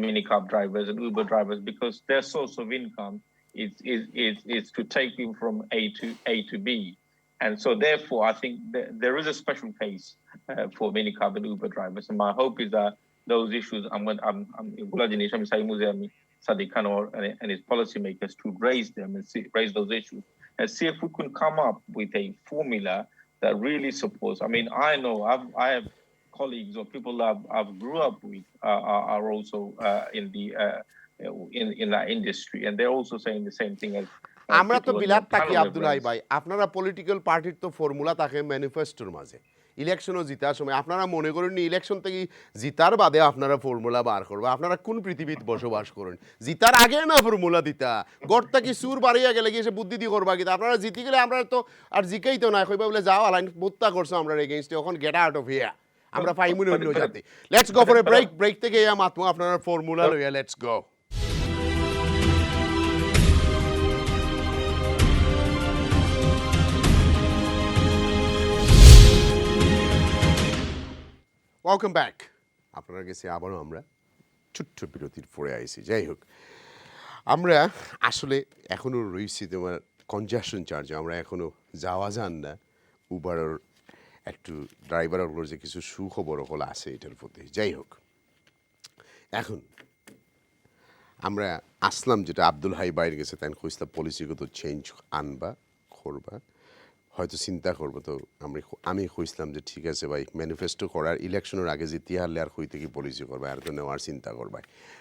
minicab drivers and Uber drivers because their source of income is to take people from A to B. And so, therefore, I think there is a special case for minicab and Uber drivers. And my hope is that those issues, I'm Sadiq Khan and his policymakers to raise them and raise those issues and see if we can come up with a formula that really supports. I mean, I know I have colleagues or people that I've grew up with are also in that industry, and they're also saying the same thing as. আমরা তো বিলাত থাকি আব্দুল্লাহ ভাই আপনারা political পার্টির তো formula থাকে ম্যানিফেস্টোর মাঝে ইলেকশনও জিতার সময় আপনারা মনে করেন ইলেকশন থেকে জিতার বাদে আপনারা ফর্মুলা বার করবে আপনারা কোন পৃথিবীতে বসবাস করেন জিতার আগে না ফর্মুলা দিতা গড় থেকে সুর বাড়িয়া গেলে গিয়ে সে বুদ্ধি দিয়ে করবা কিন্তু আপনারা জিতে গেলে আমরা তো আর জিকেই তো না কইবা বলে যাও আলাইন হত্যা করছো আমরা এগেইনস্টে এখন গেট আউট অফ হিয়ার আমরা পাইমুনি অন্য যাতে let's go for a break থেকে ইয়া মাতমু আপনারা ফর্মুলা লইয়া লেটস গো ওয়েলকাম ব্যাক আপনারা কাছে আবারও আমরা ছোট্ট বিরতির পরে আইছি যাই হোক আমরা আসলে এখনও রয়েছি তোমার কনজেশন চার্জে আমরা এখনও যাওয়া যান না উবারের একটু ড্রাইভারগুলোর যে কিছু সুখবর হল আছে এটার প্রতি যাই হোক এখন আমরা আসলাম যেটা আব্দুল হাই বাইরে গেছে তাই কইসলাম পলিসিগত চেঞ্জ আনবা করবা হয়তো চিন্তা করবো তো আমি কইসলাম যে ঠিক আছে ভাই ম্যানিফেস্টো করার ইলেকশনের আগে যে তিয়ারলে আর হইতে কি পলিসি করবা আর তো নেওয়ার চিন্তা করবা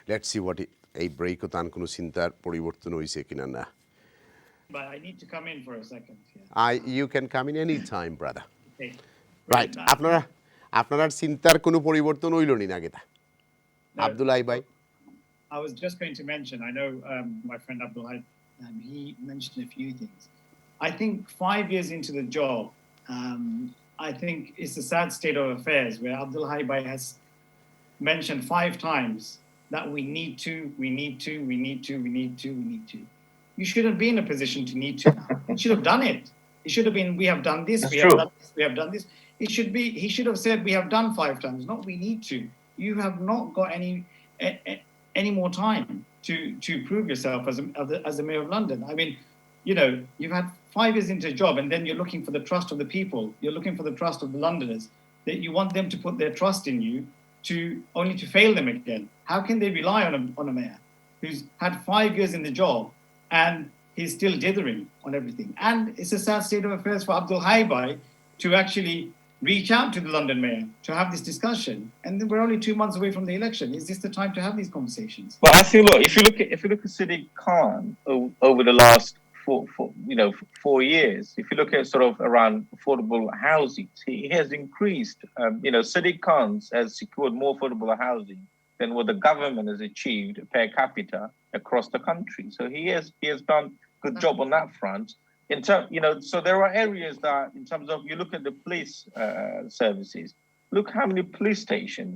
লেটস সি হোয়াট এই ব্রেকও তান কোনো চিন্তার পরিবর্তন হয়েছে কিনা না But I need to come in for a second. You can come in any time, brother. Okay. Right. আপনার চিন্তার কোনো পরিবর্তন হইল নি না গেতা আব্দুল্লাহ ভাই I was just going to mention, I know my friend Abdullah, he mentioned a few things. I think 5 years into the job, I think it's a sad state of affairs where Abdullah has mentioned 5 times that we need to. You shouldn't be in a position to need to now. You should have done it. It should have been, we have done this, we have done this. He should have said, we have done 5 times, not we need to. You have not got any more time to prove yourself as the mayor of London. I mean, you know, you've had 5 years into a job and then you're looking for the trust of the people. You're looking for the trust of the Londoners, that you want them to put their trust in you only to fail them again. How can they rely on a mayor who's had 5 years in the job and he's still dithering on everything? And it's a sad state of affairs for Abdul Haibai to actually reach out to the London mayor to have this discussion. And then we're only 2 months away from the election. Is this the time to have these conversations? Well, I think, look, if you look at Sadiq Khan over the last 4 years, if you look at sort of around affordable housing, he has increased. Sadiq Khan has secured more affordable housing than what the government has achieved per capita across the country. So he has done a good job on that front. So there are areas that, in terms of, you look at the police services. Look how many police stations.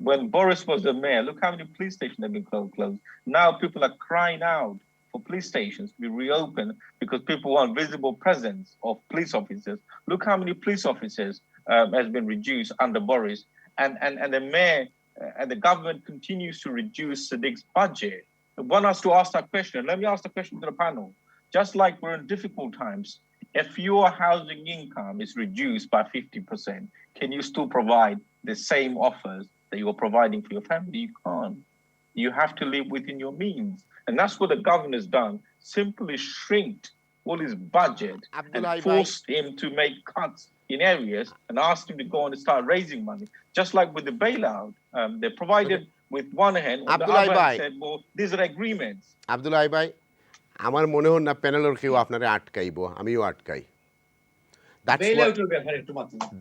When Boris was the mayor, look how many police stations have been closed. Now people are crying out for police stations to be reopened because people want visible presence of police officers. Look how many police officers has been reduced under Boris, and the mayor and the government continues to reduce Sadiq's budget. One has to ask that question. Let me ask the question to the panel. Just like we're in difficult times, if your housing income is reduced by 50%, can you still provide the same offers that you are providing for your family? You can't. You have to live within your means. And that's what the government has done, simply shrinked all his budget and forced him to make cuts in areas and asked him to go and start raising money. Just like with the bailout, they provided with one hand, on the other hand said, well, these are agreements. Abdul ভাই আমার মনে হয় না প্যানেলের কেউ আপনারা আটকাইবো, আমিও আটকাই।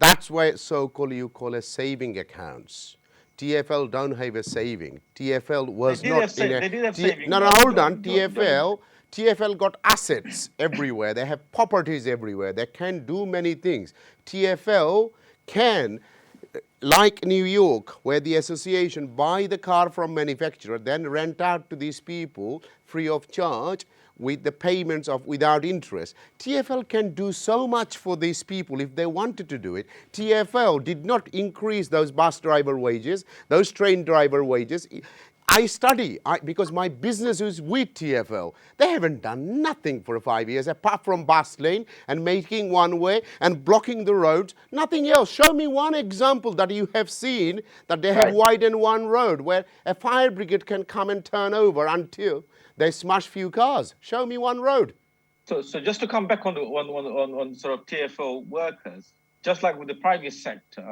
That's why so-called you call a saving accounts. TFL don't have a saving. TFL was not in a... No, hold on. TFL got assets everywhere. They have properties everywhere. They can do many things. TFL can, like New York, where the association buy the car from manufacturer, then rent out to these people free of charge with the payments of without interest. TFL can do so much for these people if they wanted to do it. TFL did not increase those bus driver wages, those train driver wages. I study because my business is with TFL. They haven't done nothing for 5 years apart from bus lane and making one way and blocking the roads. Nothing else. Show me one example that you have seen that they have widened one road where a fire brigade can come and turn over until they smash few cars. Show me one road. So just to come back on sort of TFL workers, just like with the private sector,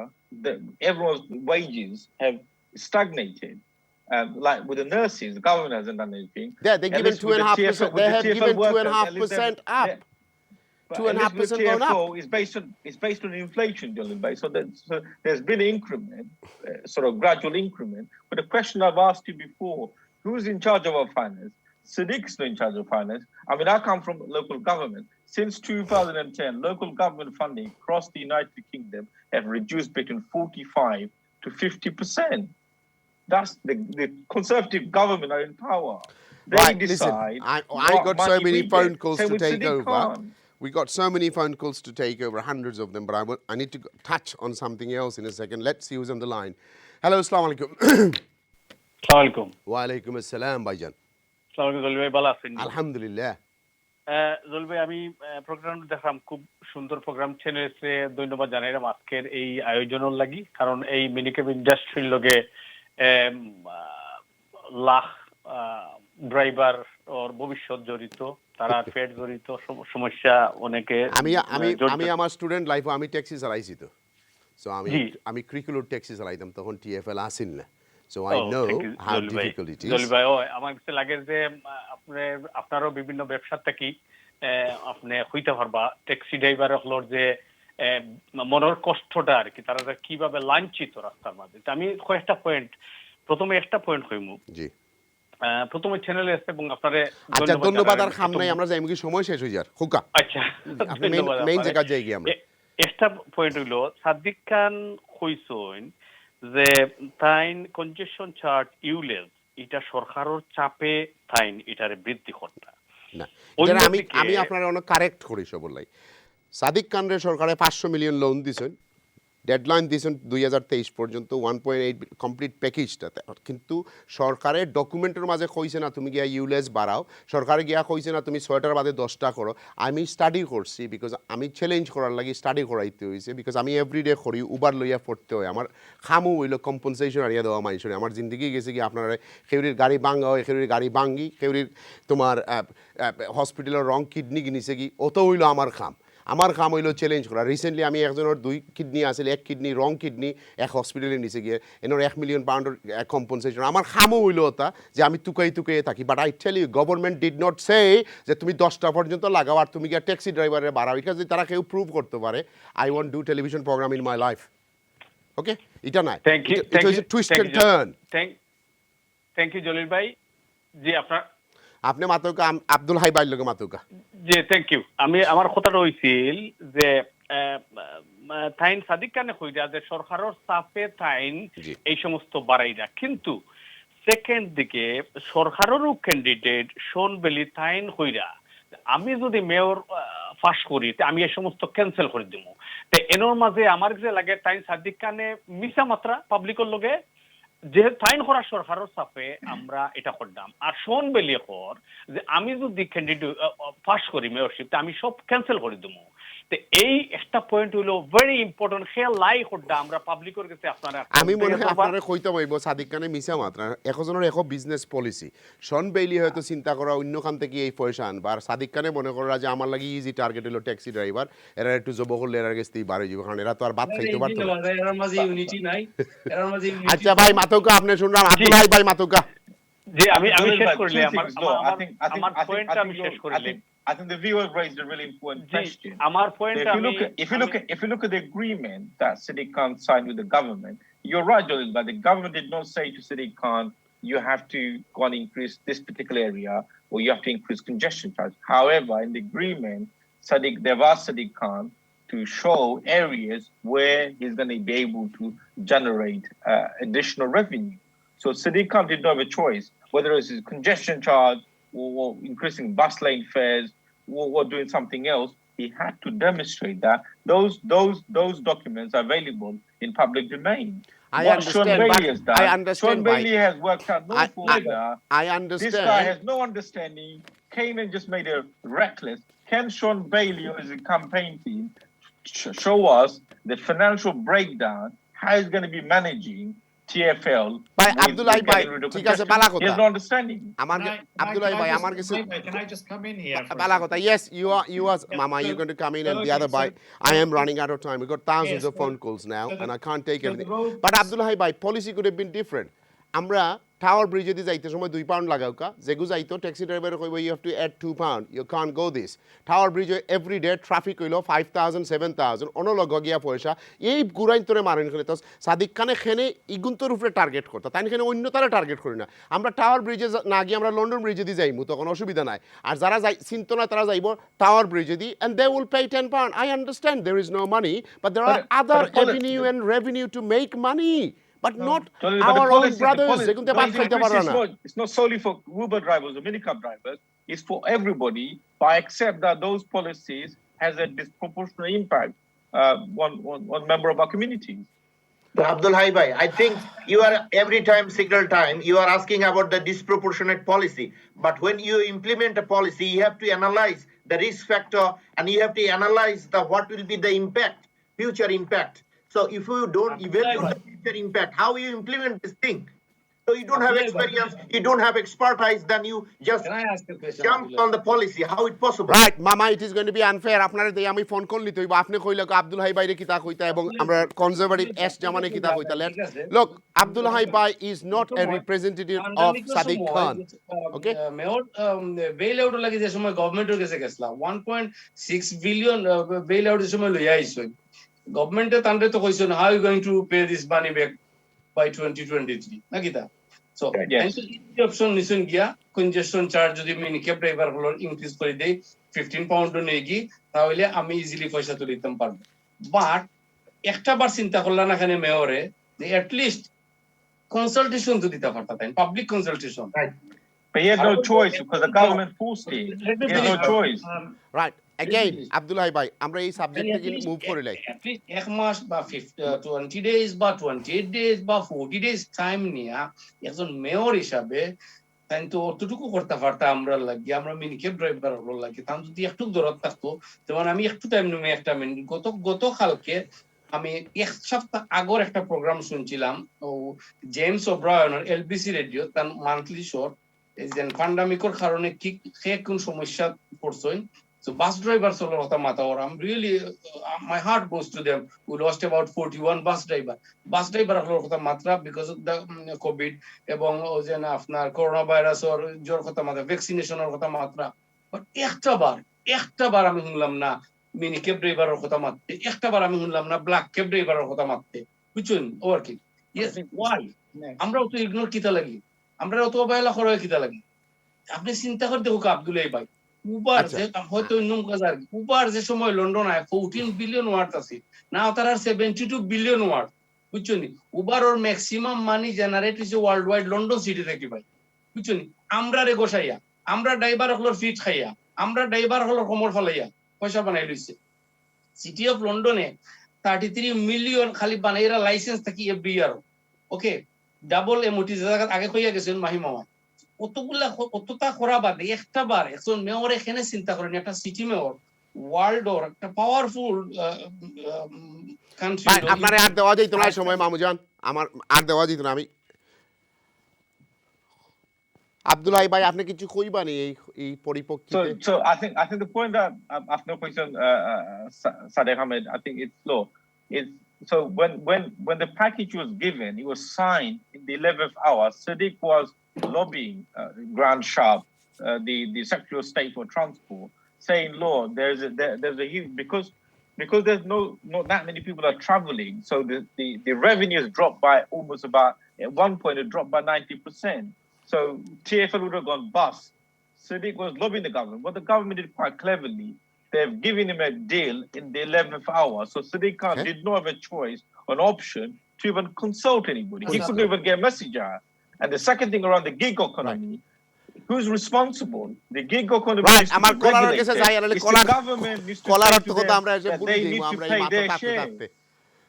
everyone's wages have stagnated. Like with the nurses, the government hasn't done anything. Yeah, they given 2.5%. They have given 2.5% up. 2.5% going up. It's based on inflation, so there's been an increment, sort of gradual increment. But the question I've asked you before, who's in charge of our finance? Sadiq's not in charge of finance. I mean, I come from local government. Since 2010, local government funding across the United Kingdom have reduced between 45 to 50%. That's the Conservative government are in power. They decide. Listen, I got so many phone calls to take over. We got so many phone calls to take over, hundreds of them, but I need to touch on something else in a second. Let's see who's on the line. Hello, assalamu alaikum. Assalamu alaikum. Wa alaikum assalam, bhaijan. Assalamu alaikum, Zul bhai, bhalo aছেন? Alhamdulillah. Joule ভাই, আমি programme দেখলাম, খুব সুন্দর programme চ্যানেলসে ধন্যবাদ জানাইলাম আজকের এই আয়োজনের লাগি, কারণ এই মিনিকেব ইন্ডাস্ট্রির লগে লাখ ড্রাইভার ওর ভবিষ্যৎ জড়িত, তারা পেট জড়িত, সমস্যা অনেকে। আমি আমার স্টুডেন্ট লাইফে আমি ট্যাক্সি চালাইছি তো, সো আমি ক্রিকুলার ট্যাক্সি চালাইতাম, তখন TFL আসিল না, so I know how difficult it is. জল ভাই, আমার কাছে লাগে যে আপনারও বিভিন্ন ব্যবসা থেকে আপনি হইতে পারবা ট্যাক্সি ড্রাইভার হলোর যে মনের কষ্টটা আর কি, তারা কিভাবে লাঞ্ছিত রাস্তার মাঝে। আমি কয়েকটা পয়েন্ট, প্রথমে একটা পয়েন্ট কইমু। জি, প্রথমে চ্যানেলে আছে এবং আপনারে ধন্যবাদ। আর খাম নাই, আমরা যাইমু কি সময় শেষ হই যার খোকা। আচ্ছা, আপনি মেইন জায়গা যাই কি আমরা। একটা পয়েন্ট হইলো, সাদিক খান কইছেন যে তাইন কনজেশন চার্জ ULEZ এটা সরকারের চাপে তাইন এটারে বৃদ্ধি করতা না। আমি আপনারা অনেক কারেক্ট করি সব বলাই। সাদিক খানরে সরকারে 500 মিলিয়ন লোন দিছেন, ডেডলাইন দিয়েছেন 2023 পর্যন্ত 1.8 কমপ্লিট প্যাকেজটাতে, কিন্তু সরকারের ডকুমেন্টের মাঝে কইছে না তুমি গিয়া ULEZ বাড়াও, সরকারে গিয়া কইছে না তুমি 6টার বাদে 10টা করো। আমি স্টাডি করছি, বিকজ আমি চ্যালেঞ্জ করার লাগি স্টাডি করাইতে হয়েছে, বিকজ আমি এভরিডে করি, উবার লইয়া পড়তে হয়। আমার খামু হইল কম্পনসেশন আরিয়া দেওয়া মানুষের। আমার জিন্দগি গেছে কি আপনারা খেউরির গাড়ি ভাঙা হয়, খেউরির গাড়ি ভাঙ্গি, খেউরির তোমার হসপিটালের রং কিডনি কিনিছে কি, অত হইল আমার খাম। আমার কাম হইল চ্যালেঞ্জ করা। রিসেন্টলি আমি একজনের 2 কিডনি আসলে, 1 কিডনি রং কিডনি এক হসপিটালে নিচে গিয়ে এনার 1 মিলিয়ন পাউন্ডের কম্পনসেশন। আমার খামও হইল ওটা যে আমি তুকাই থাকি, but I tell you government did not say যে তুমি 10টা পর্যন্ত লাগাও আর তুমি গিয়ে ট্যাক্সি ড্রাইভারের বাড়াও। এটা যদি তারা কেউ প্রুভ করতে পারে, I want do television programme in my life. Okay, এটা নাই, it is a twist and turn. Thank you Jalil ভাই। জি, আপনি মাতুকা আব্দুল হাই ভাইয়ের লগে মাতুকা। জি, থ্যাংক ইউ। আমার কথাটা হইছিল যে তাইন সাদিক খানে কইরা যে সরকারের চাপে তাইন এই সমস্ত বাড়াইরা, কিন্তু সেকেন্ড দিকে সরকারেরও ক্যান্ডিডেট শোন বেলি তাইন কইরা আমি যদি মেয়র পাস করি আমি এই সমস্ত ক্যান্সেল করে দিব। তো এনোর মাঝে আমার যে লাগে তাইন সাদিক খানে মিছা মাত্রা পাবলিকের লগে যে ফাইন করা সরকারের চাপে আমরা এটা করলাম, আর শোন বেলিয়ে কর যে আমি যদি ক্যান্ডিডেট পাস করি মেয়রশিপ আমি সব ক্যান্সেল করে দেবো। তো এই একটা পয়েন্ট হলো ভেরি ইম্পর্টেন্ট খেয়াল লাই হড্ডা আমরা পাবলিকের কাছে আপনারা আমি মনে হয় আপনারা কইতে পাইব সাদিক খানে মিছা মাত্রা একজনের এক বিজনেস পলিসি শন বেইলি হয়তো চিন্তা করা অন্য খান থেকে এই পয়সা আনবা আর সাদিক খানে মনে করা যে আমার লাগি ইজি টার্গেট হলো ট্যাক্সি ড্রাইভার এরা একটু জব করলে এরা গেছে বাড়ি যাব কারণ এরা তো আর ভাত খাইতে পারতো না এর মাঝে ইউনিটি নাই এর মাঝে আচ্ছা ভাই মাতুকা আপনি শুনলাম আব্দুল হাই ভাই মাতুকা জি আমি শেষ করলে আমার পয়েন্টটা আমি শেষ করলে I think the viewer raised a really important question. Amar point if you look at the agreement that Sadiq Khan signed with the government, you're right, Jalil, but the government did not say to Sadiq Khan, you have to go and increase this particular area or you have to increase congestion charge. However, in the agreement, they've asked Sadiq Khan to show areas where he's going to be able to generate additional revenue. So Sadiq Khan did not have a choice, whether it's his congestion charge or increasing bus lane fares or doing something else. He had to demonstrate that those documents are available in public domain. I What understand, Sean Bailey but has done, I understand Sean Bailey has worked out no formula. I understand. This guy has no understanding, came and just made a reckless. Can Sean Bailey or his campaign team show us the financial breakdown, how he's going to be managing TFL? By Abdullah Bhai, ঠিক আছে বালা কথা। There's no understanding. আমার Abdullah Bhai আমার কাছে Can I just come in here? বালা কথা। Yes, you are Mama, you're going to come in and the other Bhai. I am running out of time. We've got thousands of phone calls now and I can't take everything. But Abdullah Bhai, policy could have been different. আমরা Tower ব্রিজে দিয়ে যাইতে সময় 2 pound লাগাওকা যেগু যাইতো taxi driver কইবো you have to add 2 pound you can't go this Tower ব্রিজে এভরি ডে ট্রাফিক হইলো 5000 7000 অনলগ গিয়া পয়সা এই গুরাইন্তরে মারেন করে তো সাদিক খানে খেনে ইগুন্তর উপরে টার্গেট করতা তাই খেনে অন্য তারা টার্গেট করি না আমরা টাওয়ার ব্রিজে না গিয়ে আমরা লন্ডন ব্রিজে দিয়ে যাইমু তখন অসুবিধা নাই আর যারা যাই চিন্তা না তারা যাইবো টাওয়ার ব্রিজে দিয়ে and they will pay 10 pound I understand there is no money but there are other avenue and revenue to make money but not our own brothers. It's not solely for Uber drivers or minicab drivers. It's for everybody. But I accept that those policies has a disproportionate impact on member of our communities. Abdul Hai Bhai, I think you are every single time you are asking about the disproportionate policy. But when you implement a policy, you have to analyze the risk factor and you have to analyze what will be the impact, future impact. So if you don't evaluate the future impact, how you implement this thing? So you don't have experience, you don't have expertise, then you just jump on the policy. How it possible? Right, Mama, it is going to be unfair. আপনারা দেই আমি phone call নিতে হইব আপনি কইলা Abdul high বাইরে কিতা কইতা এবং আমরা কনজারভেটিভ এস জামানে কিতা কইতা look Abdul Hai Bhai is not a representative of Sadiq Khan. Okay, mayor bell out লাগি যে সময় গভর্নমেন্টের কাছে গেছলা 1.6 বিলিয়ন বেল আউটের সময় লইয়া আইছো গভর্নমেন্টে তান্ডে তো কইছেন how you going to pay this money back by 2023 নাকি তা সো অপশন নিছেন গিয়া কনজেশন চার্জ যদি মিনি ক্যাব ড্রাইভার গুলো ইনক্রিজ করে দেই 15 পাউন্ড নেই কি তাহলে আমি ইজিলি পয়সা তুলে দিতে পারবো বাট একটা বার চিন্তা করলাম না এখানে মেয়রে যে এট লিস্ট কনসালটেশন তো দিতে পারতা তাই public consultation But he had no choice because the government forced him. He had no choice. Right. Again, Abdullah Bhai, আমরা এই সাবজেক্টে গিয়ে মুভ করে লাই এক মাস বা 20 days বা 28 days বা 40 days টাইম নিয়া একজন মেয়র হিসাবে তাই তো অতটুকু করতে পারতাম আমরা লাগি আমরা মিনি ক্যাব ড্রাইভার হলো লাগি তাম যদি একটু দূরত্ব থাকতো যেমন আমি একটু টাইম নিয়ে একটা মিনিট গত কালকে আমি এক সপ্তাহ আগের একটা প্রোগ্রাম শুনছিলাম ও জেমস ওব্রায়ানের এলবিসি রেডিও তার মান্থলি শো এই যে প্যান্ডেমিকের কারণে কি কোন সমস্যা পড়ছেন So bus drivers all of them or I'm really my heart goes to them. We lost about 41 bus driver. Bus driver all of them matra because of the COVID ebong ojen afnar coronavirus or jor kotha matra vaccination or kotha matra. But ekta bar ami hunlam na mini cab driver or kotha matte. Ekta bar ami hunlam na black cab driver or kotha matte. Whichun working? Yes, why? Amra to ignore kita lagi. Amra to bayla khoro kita lagi. Apni চিন্তা করে দেখো আব্দুল ভাই Uber যে হয়তো num কাজার Uber যে সময় London আয় 14 billion word আছে না তার 72 বিলিয়ন ওয়ার্ড বুঝছনি উবার ওর ম্যাক্সিমাম মানি জেনারেট হইছে ওয়ার্ল্ড ওয়াইড লন্ডন সিটি থেকে ভাই বুঝছনি আমরা রে গোসাইয়া আমরা ড্রাইভার হলোর ফিট খাইয়া আমরা ড্রাইভার হলোর কোমর ফলাইয়া পয়সা বানাই লইছে সিটি অফ লন্ডনে 33 মিলিয়ন খালি বানাইরা লাইসেন্স থাকি every year okay double MOT জায়গা আগে কইয়া গেছেন মাহি মামা অতটা করা বাদে একটা বার একজন মেয়র এখানে চিন্তা করেন একটা সিটি মেয়র ওয়ার্ল্ড ওর একটা পাওয়ারফুল কান্ট্রি। ভাই আপনারে আর দেওয়া যাইতো না সময় মামুজান, আমার আর দেওয়া যেত না। আমি আব্দুল্লাহ ভাই আপনি কিছু কইবানি এই পরিপ্রেক্ষিতে? So I think the point that after question Sadek Ahmed, I think it's low. Is so when the package was given, it was signed in the 11th hour. Sadiq was lobbying Grand Sharp, the Secretary of State for Transport, saying, "Lord, there's a huge because there's not that many people are traveling, so the revenue has dropped by almost about at one point it dropped by 90%. So TFL would have gone bust." Sadiq was lobbying the government. What the government did quite cleverly, they've given him a deal in the 11th hour. So Sadiq Khan did not have a choice, an option to even consult anybody. He couldn't even get a message out. And the second thing around the gig economy, who's responsible? The gig economy is to be regulated. It's the government needs to say to them that they need to pay their share.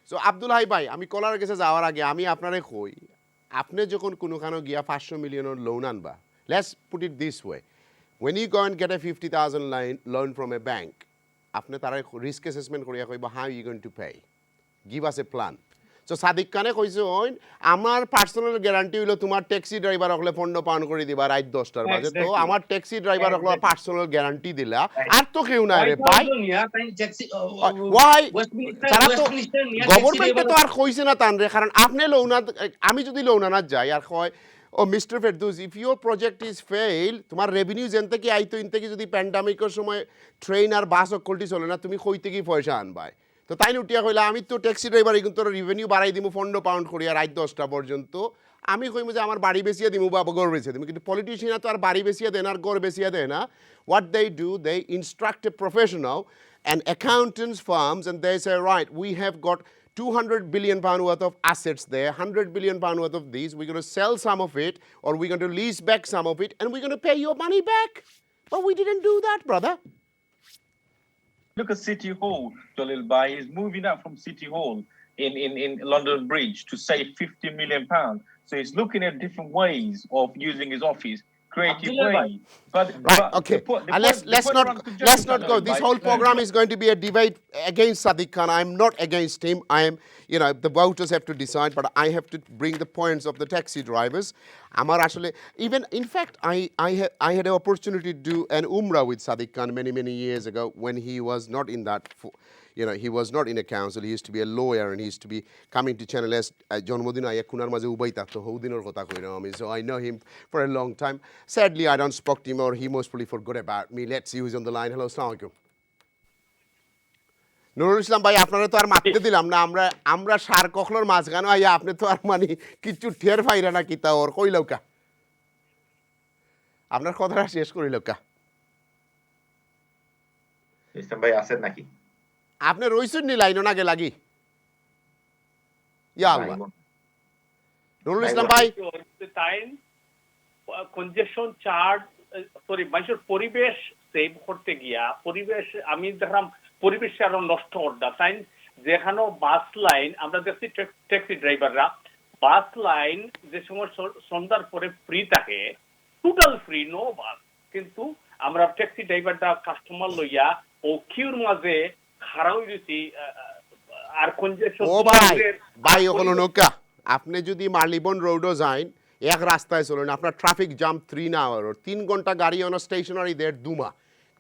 So Abdullah ভাই আমি কলার কাছে যাওয়ার আগে আমি আপনারে কই, আপনি যখন কোনোখানে গিয়া 500 মিলিয়নের লোন আনবা, let's put it this way, when you go and get a 50,000 loan from a bank, আপনি তারা রিস্ক অ্যাসেসমেন্ট করিয়া কইবা how you going to pay, give us a plan. So Sadiq খানে কইছে আমার পার্সোনাল গ্যারান্টি হইলো তোমার ট্যাক্সি ড্রাইভার হলে ফন্ড পাউন্ড করে দিবা রাত 10টার বাজে, তো আমার ট্যাক্সি ড্রাইভার হলে পার্সোনাল গ্যারান্টি দিলা, আর তো কেউ না রে ভাই। ওয়াই তারা তো গভর্নমেন্টে তো আর কইছে না তান রে, কারণ আপনি লোনা, আমি যদি লোনা না যাই আর কয় ও mister Ferdous if your project is fail, তোমার রেভিনিউ যেন থেকে আইতো ইন থেকে যদি প্যান্ডামিকের সময় ট্রেন আর বাস অকলটি চলে না, তুমি কই থেকে পয়সা আনবাই? তো তাই উঠিয়া কইলা আমি তো ট্যাক্সি ড্রাইভার কিন্তু রেভিনিউ বাড়াই দিমু ফন্ড পাউন্ড করিয়া রাত 10টা পর্যন্ত, আমি কইমু যে আমার বাড়ি বেচিয়া দিমু বা গড় বেচিয়া দিমু, কিন্তু পলিটিশিয়ান তো আর বাড়ি বেচিয়া দেন আর গড় বেচিয়া দেয় না। What they do, they instruct a professional and accountants firms and they say, right, we have got 200 billion pound worth of assets there, 100 billion pound worth of these, we're going to sell some of it or we're going to lease back some of it and we're going to pay your money back. But we didn't do that, brother. Look at City Hall, Jalil Bhai is moving out from City Hall in London Bridge to save 50 million pounds. So he's looking at different ways of using his office, creative ways. But okay, let's not go. This whole program is going to be a debate against Sadiq Khan. I'm not against him. I am, the voters have to decide, but I have to bring the points of the taxi drivers. Amar actually, even in fact, I had an opportunity to do an Umrah with Sadiq Khan many years ago when he was not in that. He was not in a council. He used to be a lawyer and he used to be coming to Channel S. Jonmodin aya kunar maje ubai takto houdinor kotha koira ami. So I know him for a long time. Sadly, I don't spoke to him or he most probably forgot about me. Let's see who's on the line. Hello, assalamu alaikum. Nurul Islam ভাই আপনারা তো আর মারতে দিলাম না, আমরা সার কখলোর মাঝখানে আইয়া আপনি তো আর মানে কিছু ঠের পাইরা না কিতা ওর কইলৌকা, আপনার কথাটা শেষ করিলৌকা। ইসলাম ভাই আছেন নাকি? আপনি রইছেন নি লাইন নাগে লাগি? ইয়া আল্লাহ, নুরুল ইসলাম ভাই টাইম কনজেশন চার্জ মানুষের পরিবেশ সেভ করতে গিয়া পরিবেশ আমি দেখলাম পরিবেশ আরো নষ্ট করতে তাই যেখানে বাস লাইন আমরা দেখছি ট্যাক্সি ড্রাইভাররা বাস লাইন যে সময় সন্ধ্যার পরে ফ্রি থাকে, টোটাল ফ্রি, নো বাস, কিন্তু আমরা ট্যাক্সি ড্রাইভারটা কাস্টমার লইয়া ও কিউর মাঝে খাড়া হয়ে গেছি আর কনজেশন। ও ভাই ওখানে নৌকা আপনি যদি মার্লিবন রোডও যান এক রাস্তায় চলেন আপনার ট্রাফিক জাম 3 আওয়ার 3 ঘন্টা গাড়ি অন স্টেশনারি দেড় দুমা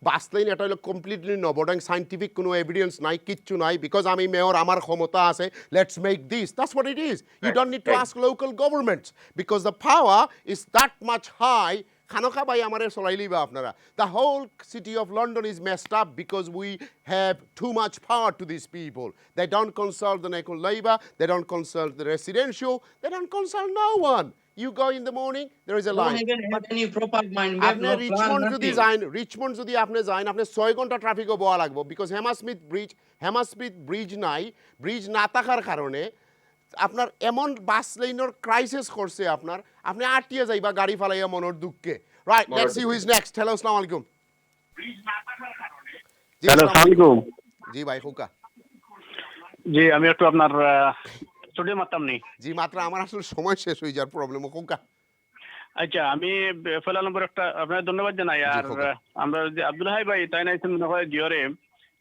বাস লাইন এটা হলো কমপ্লিটলি নবডাং সাইন্টিফিক কোনো এভিডেন্স নাই, কিচ্ছু নাই, বিকজ আমি মেয়র আমার ক্ষমতা আছে, let's make this, that's what it is. You don't need to ask local governments because the power is that much high. খানোখা ভাই আমারে চলাই লিবা আপনারা, the whole city of London is messed up because we have too much power to this people. They don't consult the নেকল Labour, they don't consult the residential, they don't consult no one. You go in the morning, there is a line. Don't even have any proper mind. We have no Richmond plan, যদি যান, Richmond যদি আপনি যান আপনি 6 ঘন্টা ট্রাফিকও বয়া লাগবে because হেমাস্মিথ bridge নাই, ব্রিজ না থাকার কারণে আপনার এমন বাস লাইনের ক্রাইসিস করছে আপনি আটটিয়ে যাইবা গাড়ি ফালাইয়া মনের দুঃখে। Right, let's see who is next. Hello, আসসালামু আলাইকুম। হ্যালো, আসসালামু আলাইকুম। জি ভাই হুকা। জি আমি একটু আপনার স্টুডিও মারতাম নি। জি মাত্র আমার আসলে সময় শেষ হয়ে যাওয়ার প্রবলেম হুকা। আচ্ছা আমি ফেলা নম্বর একটা আপনার ধন্যবাদ জানাই। আর আমরা যে আব্দুল হাই ভাই তাই নাইছেন মনে হয় জিওরে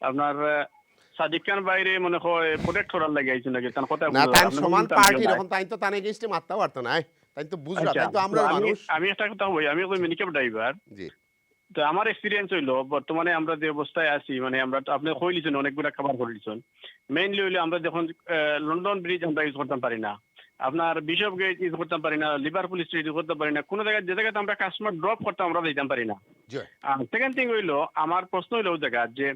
আপনার সাদিক খান বাইরে মনে হয় প্রোটেক্ট করার লাগে আইছেন নাকি তার কথা না তাই সমান পার্টি যখন তাই তো তানে এগেইনস্টে মারতে পারতো না তাই তো বুঝরা তাই তো আমরা মানুষ আমি একটা কথা বলি আমি কই মিনিকেপ ড্রাইভার জি তো আমার এক্সপিরিয়েন্স হইলো বর্তমানে আমরা যে অবস্থায় আছি মানে আমরা আপনি কইলিছেন অনেকগুলা খাবার করেছেন মেইনলি হইলো আমরা যখন লন্ডন ব্রিজ আমরা ইউজ করতে পারি না আপনার বিশপ গেট ইউজ করতে পারি না লিভারপুল স্ট্রিট ইউজ করতে পারি না কোনো জায়গায় যে জায়গাতে আমরা কাস্টমার ড্রপ করতে আমরা দিতে পারি না সেকেন্ড থিং হইলো আমার প্রশ্ন হইলো ওই জায়গা যে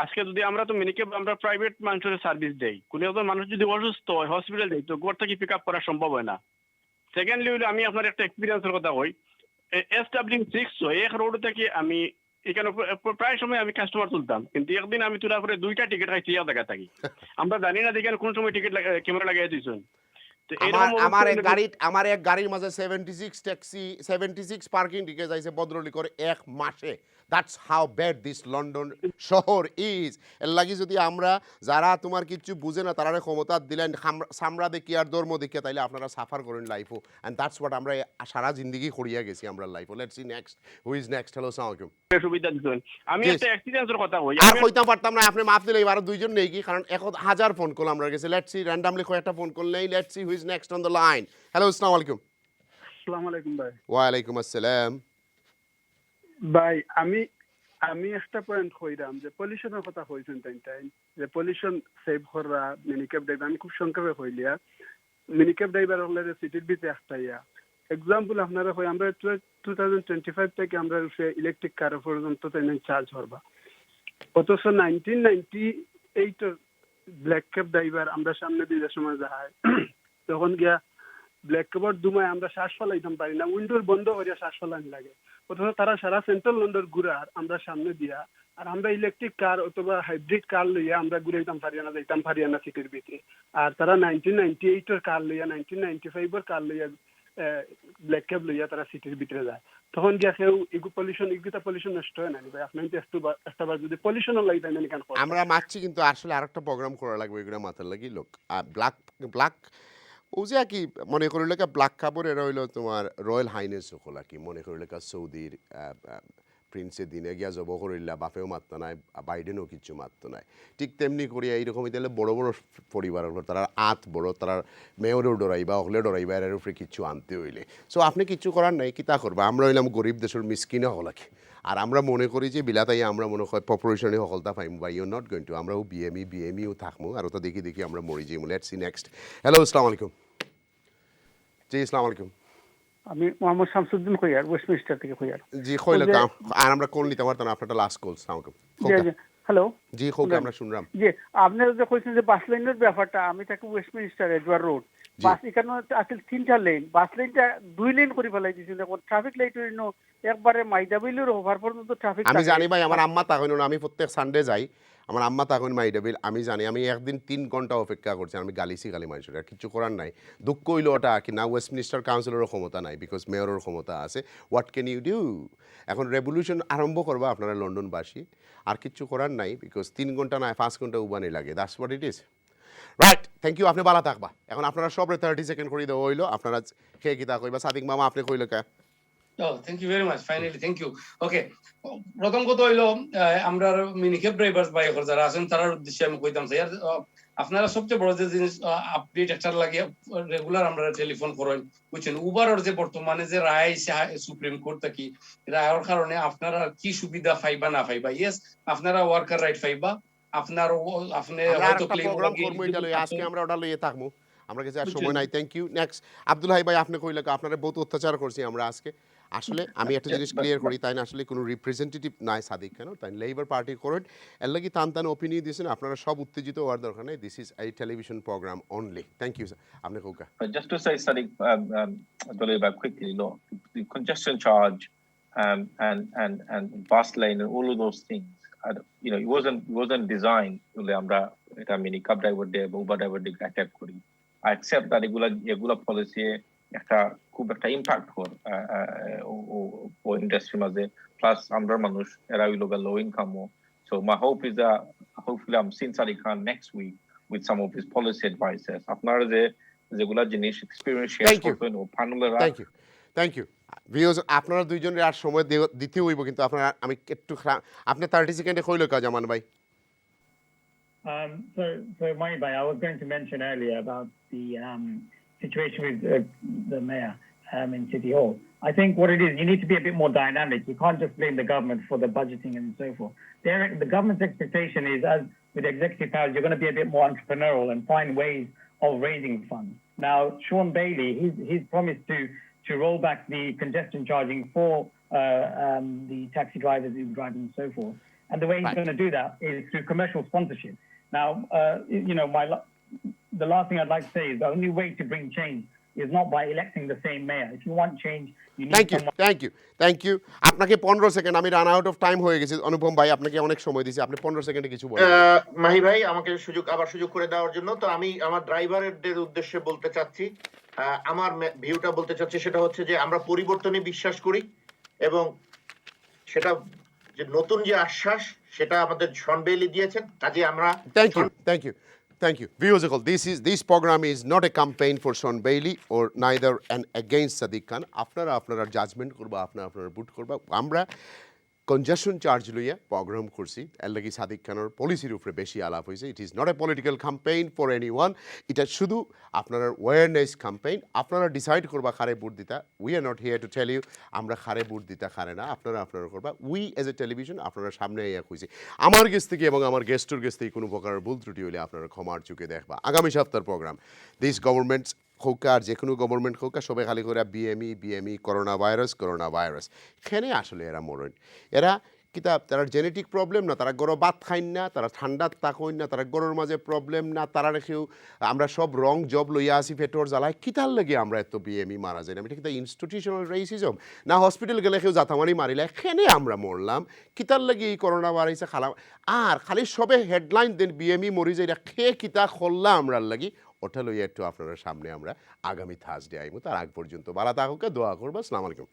আজকে যদি আমরা তো মিনিকেপ আমরা প্রাইভেট মানুষের সার্ভিস দেই কোনো একজন মানুষ যদি অসুস্থ হয় হসপিটাল দেই তো ঘর থেকে পিক আপ করা সম্ভব হয় না সেকেন্ডলি হইলো আমি আপনার একটা এক্সপিরিয়েন্সের কথা কই SW6 এক রোড থেকে আমি এখানে প্রায় সময় আমি কাস্টমার তুলতাম কিন্তু একদিন আমি তোলার পরে 2টা টিকিট খাইছি এক জায়গা থাকি আমরা জানি না দেখেন কোন সময় টিকিট ক্যামেরা লাগাই দিয়েছেন আমার এক গাড়ির মাঝে 76 ট্যাক্সি 76 পার্কিং টিকে যাইছে বদরলিকর এক মাসে that's how bad this London শহর ইজ এর লাগি যদি আমরা যারা তোমার কিছু বুঝে না তারা ক্ষমতা দিলেন সামরা দেখি আর ধর্ম দেখি তাইলে আপনারা সাফার করেন লাইফও এন্ড দ্যাটস হোয়াট আমরা সারা জিন্দেগি করিয়া গেছি আমরা লাইফও let's see next who is next hello আসসালামু আলাইকুম সুবিধা দিছেন আমি একটা এক্সপেরিয়েন্সের কথা কই আর কইতাম পারতাম না আপনি মাফ দিলে এবার দুইজন নেই কি কারণ 1000 ফোন কল আমরা গেছে লেটস সি র্যান্ডমলি কয়েকটা ফোন কল নেই let's see who is next on the line hello আসসালামু আলাইকুম আসসালামু আলাইকুম ভাই ওয়া আলাইকুম আসসালাম ভাই আমি একটা পয়েন্ট কইরাম যে পলিউশনের কথা কইছেন তাই যে পলিউশন সেভ করা মিনিকেপ ড্রাইভার আমি খুব সংক্ষেপে কইলিয়া মিনিকেপ ড্রাইভার হলে সিটির ভিতরে একটা এক্সাম্পল আপনারা কই আমরা 2025 থেকে আমরা ইলেকট্রিক কার পর্যন্ত চার্জ করবা অথচ 1998 ব্ল্যাক ক্যাপ ড্রাইভার আমরা সামনে দিয়ে সময় যায় তখন গিয়া ব্ল্যাক ক্যাপর দুমায় আমরা শ্বাস ফলাইতাম পারি না উইন্ডোর বন্ধ করিয়া শ্বাস ফলান লাগে অথচ তারা সারা সেন্ট্রাল লন্ডন ঘুরার আমরা সামনে দিয়া আর আমরা ইলেকট্রিক কার অথবা হাইব্রিড কার লইয়া আমরা ঘুরাইতাম পারি না যাইতাম পারি না সিটির ভিতরে আর তারা 1998 এর কার লইয়া 1995 এর কার লইয়া ব্ল্যাক ক্যাপ লইয়া তারা সিটির ভিতরে যায় তখন গিয়া কেউ এগুতা পলিউশন নষ্ট হয় না ভাই আপনি একটা বার যদি পলিউশন লাগি তাই কেন আমরা মারছি কিন্তু আসলে আরেকটা প্রোগ্রাম করা লাগবে এগুলো মাথার লাগি লোক ব্ল্যাক ও যে কি মনে করিলে ব্ল্যাক কাপড় এরা হইলো তোমার রয়্যাল হাইনেস সকল কি মনে করিলে সৌদির প্রিন্সের দিনে গিয়া জব করিলা বাপেও মারতো নাই বাইডেনও কিচ্ছু মারতো নাই ঠিক তেমনি করিয়া এইরকম তাহলে বড় বড় পরিবার তারা বড় তারা মেয়রেও ডরাইবা হলে ডরাইবা এর উপরে কিচ্ছু আনতে হইলে সো আপনি কিচ্ছু করার নাই কি তা করবা আমরা হইলাম গরিব দেশের মিসকিনে হলাকে আর আমরা মনে করি যে বিলাতাই আমরা মনে হয় পপুলেশনে সফলতা পাইম বা ইউ নট গোইং টু আমরাও বিএমইও থাকবো আর ওটা দেখি দেখি আমরা মরি যাই লেটস সি নেক্সট হ্যালো আসসালামু আলাইকুম জি আসসালামু আলাইকুম আমি মোহাম্মদ শামসুদ্দিন কইয়ার ওয়েস্টমিনিস্টার থেকে কইয়ার জি কইলে কাম আর আমরা কোন নিতে পারতাম আপনারটা লাস্ট কল আসসালামু আলাইকুম হ্যালো জি খোকা আমরা শুনলাম জি আপনি যে কইছেন যে বাস লাইনের ব্যাপারটা আমি থাকি ওয়েস্টমিনিস্টার এডওয়ার্ড রোড বাস এখানে আসলে 3টা লেন বাস লাইনটা 2 লেন করে ফেলাই দিয়েছিল এখন ট্রাফিক লাইট হইল একবারে মাইদাবিলের ওভার পর্যন্ত ট্রাফিক আমি জানি ভাই আমার আম্মা তা কইনো আমি প্রত্যেক সানডে যাই আমার আম্মা তা কইন মাইদাবিল আমি জানি আমি একদিন 3 ঘন্টা অপেক্ষা করছি আমি গালি মানুষের আর কিছু করার নাই দুঃখ হইল ওটা কি না ওয়েস্টমিনিস্টার কাউন্সিলরের ক্ষমতা নাই বিকজ মেয়রের ক্ষমতা আছে হোয়াট ক্যান ইউ ডু এখন রেভলিউশন আরম্ভ করবা আপনারা লন্ডনবাসী আর কিছু করার নাই বিকজ 3 ঘন্টা না 5 ঘন্টা উবানি লাগে that's what it is right thank you আপনি ভালো থাকবা এখন আপনারা সবরে 30 সেকেন্ড করে দেওয়া হইলো আপনারা খেয়ে কিতা কইবা সাদিক মামা আপনি কইলো কা thank you very much finally thank you okay প্রথম কথা হইলো আমরা মিনিকেপ ড্রাইভার্স ভাই যারা আছেন তার উদ্দেশ্যে আমি কইতাম স্যার আপনারা সবচেয়ে বড় যে জিনিস আপডেট একটা লাগে রেগুলার আমরা টেলিফোন করেন বুঝছেন উবারের যে বর্তমানে যে রায় সুপ্রিম কোর্ট থেকে রায়ের কারণে আপনারা কি সুবিধা পাইবা না পাইবা ইয়েস আপনারা ওয়ার্কার রাইট পাইবা আপনার আপনি হয়তো ক্লেম করব এটা লই আজকে আমরা ওটা লইয়ে থাকবো আমরা কাছে আর সময় নাই thank you next Abdul Hai ভাই আপনি কইলে আপনারা বহুত অত্যাচার করছি আমরা আজকে আসলে আমি একটা জিনিস ক্লিয়ার করি তাই না আসলে কোনো রিপ্রেজেন্টেটিভ নাই সাদিক কেন তাই লেবার পার্টি করেন এর লাগি টান ওপিনিয়ন দিয়েছেন আপনারা সব উত্তেজিত হওয়ার দরকার নেই this is a television program only thank you sir আপনি কোকা just to say Sadiq about quickly the congestion charge and bus lane and all of those things it wasn't designed বলে আমরা এটা মিনি কাব ড্রাইভার ডে বা Uber driver day attack করি I accept that এগুলা policy একটা খুব একটা impact ও industry মাঝে প্লাস আমরা মানুষ এরা হইল লো ইনকামও so my hope is hopefully I'm seeing Sadiq Khan next week with some of his policy advices আপনারা যেগুলা জিনিস এক্সপেরিয়েন্স শেয়ার করবেন ও প্যানেলের থ্যাংক ইউ ভিউয়ার্স আপনারা দুইজনের আর সময় দিতে হইব কিন্তু আপনারা আমি একটু আপনি 30 সেকেন্ডে কইলো কাজ জামান ভাই So Mahibhai, I was going to mention earlier about the situation with the mayor in City Hall. I think what it is, you need to be a bit more dynamic. You can't just blame the government for the budgeting and so forth. The government's expectation is, as with executive powers, you're going to be a bit more entrepreneurial and find ways of raising funds. Now, Sean Bailey, he's promised to roll back the congestion charging for the taxi drivers who drive and so forth. And the way he's going to do that is through commercial sponsorship. Now, the last thing I'd like to say is the only way to bring change is not by electing the same mayor. If you want change, you need thank you আপনাকে 15 second, আমি run out of time হয়ে গেছি। অনুপম ভাই আপনাকে অনেক সময় দিয়েছি, আপনি 15 সেকেন্ডে কিছু বলেন। মাহি ভাই আমাকে সুযোগ করে দেওয়ার জন্য, তো আমি আমার ড্রাইভারদের উদ্দেশ্যে বলতে চাচ্ছি, আমার ভিউটা বলতে চাচ্ছি, সেটা হচ্ছে যে আমরা পরিবর্তনে বিশ্বাস করি এবং সেটা যে নতুন যে আশ্বাস সেটা আমাদের শন বেইলি দিয়েছেন, কাজে আমরা Thank you. Viewers, this program is not a campaign for Sean Bailey or neither and against Sadiq Khan. আপনারা জাজমেন্ট করবা, আপনারা বুট করবা। আমরা কনজেশন চার্জ লইয়া প্রোগ্রাম করছি, এর লাগি সাদিক খানের পলিসির উপরে বেশি আলাপ হয়েছে। It is not a political campaign for any one, এটা শুধু আপনার অ্যাওয়ারনেস ক্যাম্পেইন। আপনারা ডিসাইড করবা খারে বুট দিতা। We are not here to tell you আমরা খারে বুট দিতা খারে না, আপনারা করবা। উই এজ এ টেলিভিশন আপনারা সামনে ইয়া কইছি। আমার গেস্ট থেকে এবং আমার গেস্টর গেস্ট থেকে কোনো প্রকার ভুল ত্রুটি হলে আপনারা ক্ষমার চোখে দেখবা। আগামী সপ্তাহের প্রোগ্রাম দিস গভর্নমেন্টস হোক আর যে কোনো গভর্নমেন্ট হোক, সবাই খালি করে বিএমই করোনা ভাইরাস এখানে আসলে এরা মরেন। এরা কিতাব তারা জেনেটিক প্রবলেম না, তারা গরম ভাত খাইন না, তারা ঠান্ডার তাকইন না, তারা গরমের মাঝে প্রবলেম না, তারা রেখেও আমরা সব রং জব লইয়া আসি পেটর জ্বালায়। কিতার লাগে আমরা এত বিএমই মারা যাই না? এটা কিন্তু ইনস্টিটিউশনাল রেসিজম না? হসপিটাল গেলে কেউ জাতামারি মারিলে এখানে আমরা মরলাম। কিতার লাগে এই করোনা বাড়াইছে খালাম। আর খালি সবে হেডলাইন দেন বিএমই মরি যায়, এটা খেয়ে কিতা খোল্লা আমরা লাগি। ওটা লইয়া একটু আপনার সামনে আমরা আগামী থার্সডে আইমু। তার আগ পর্যন্ত বালা তাহকে দোয়া করবো। আসসালামু আলাইকুম।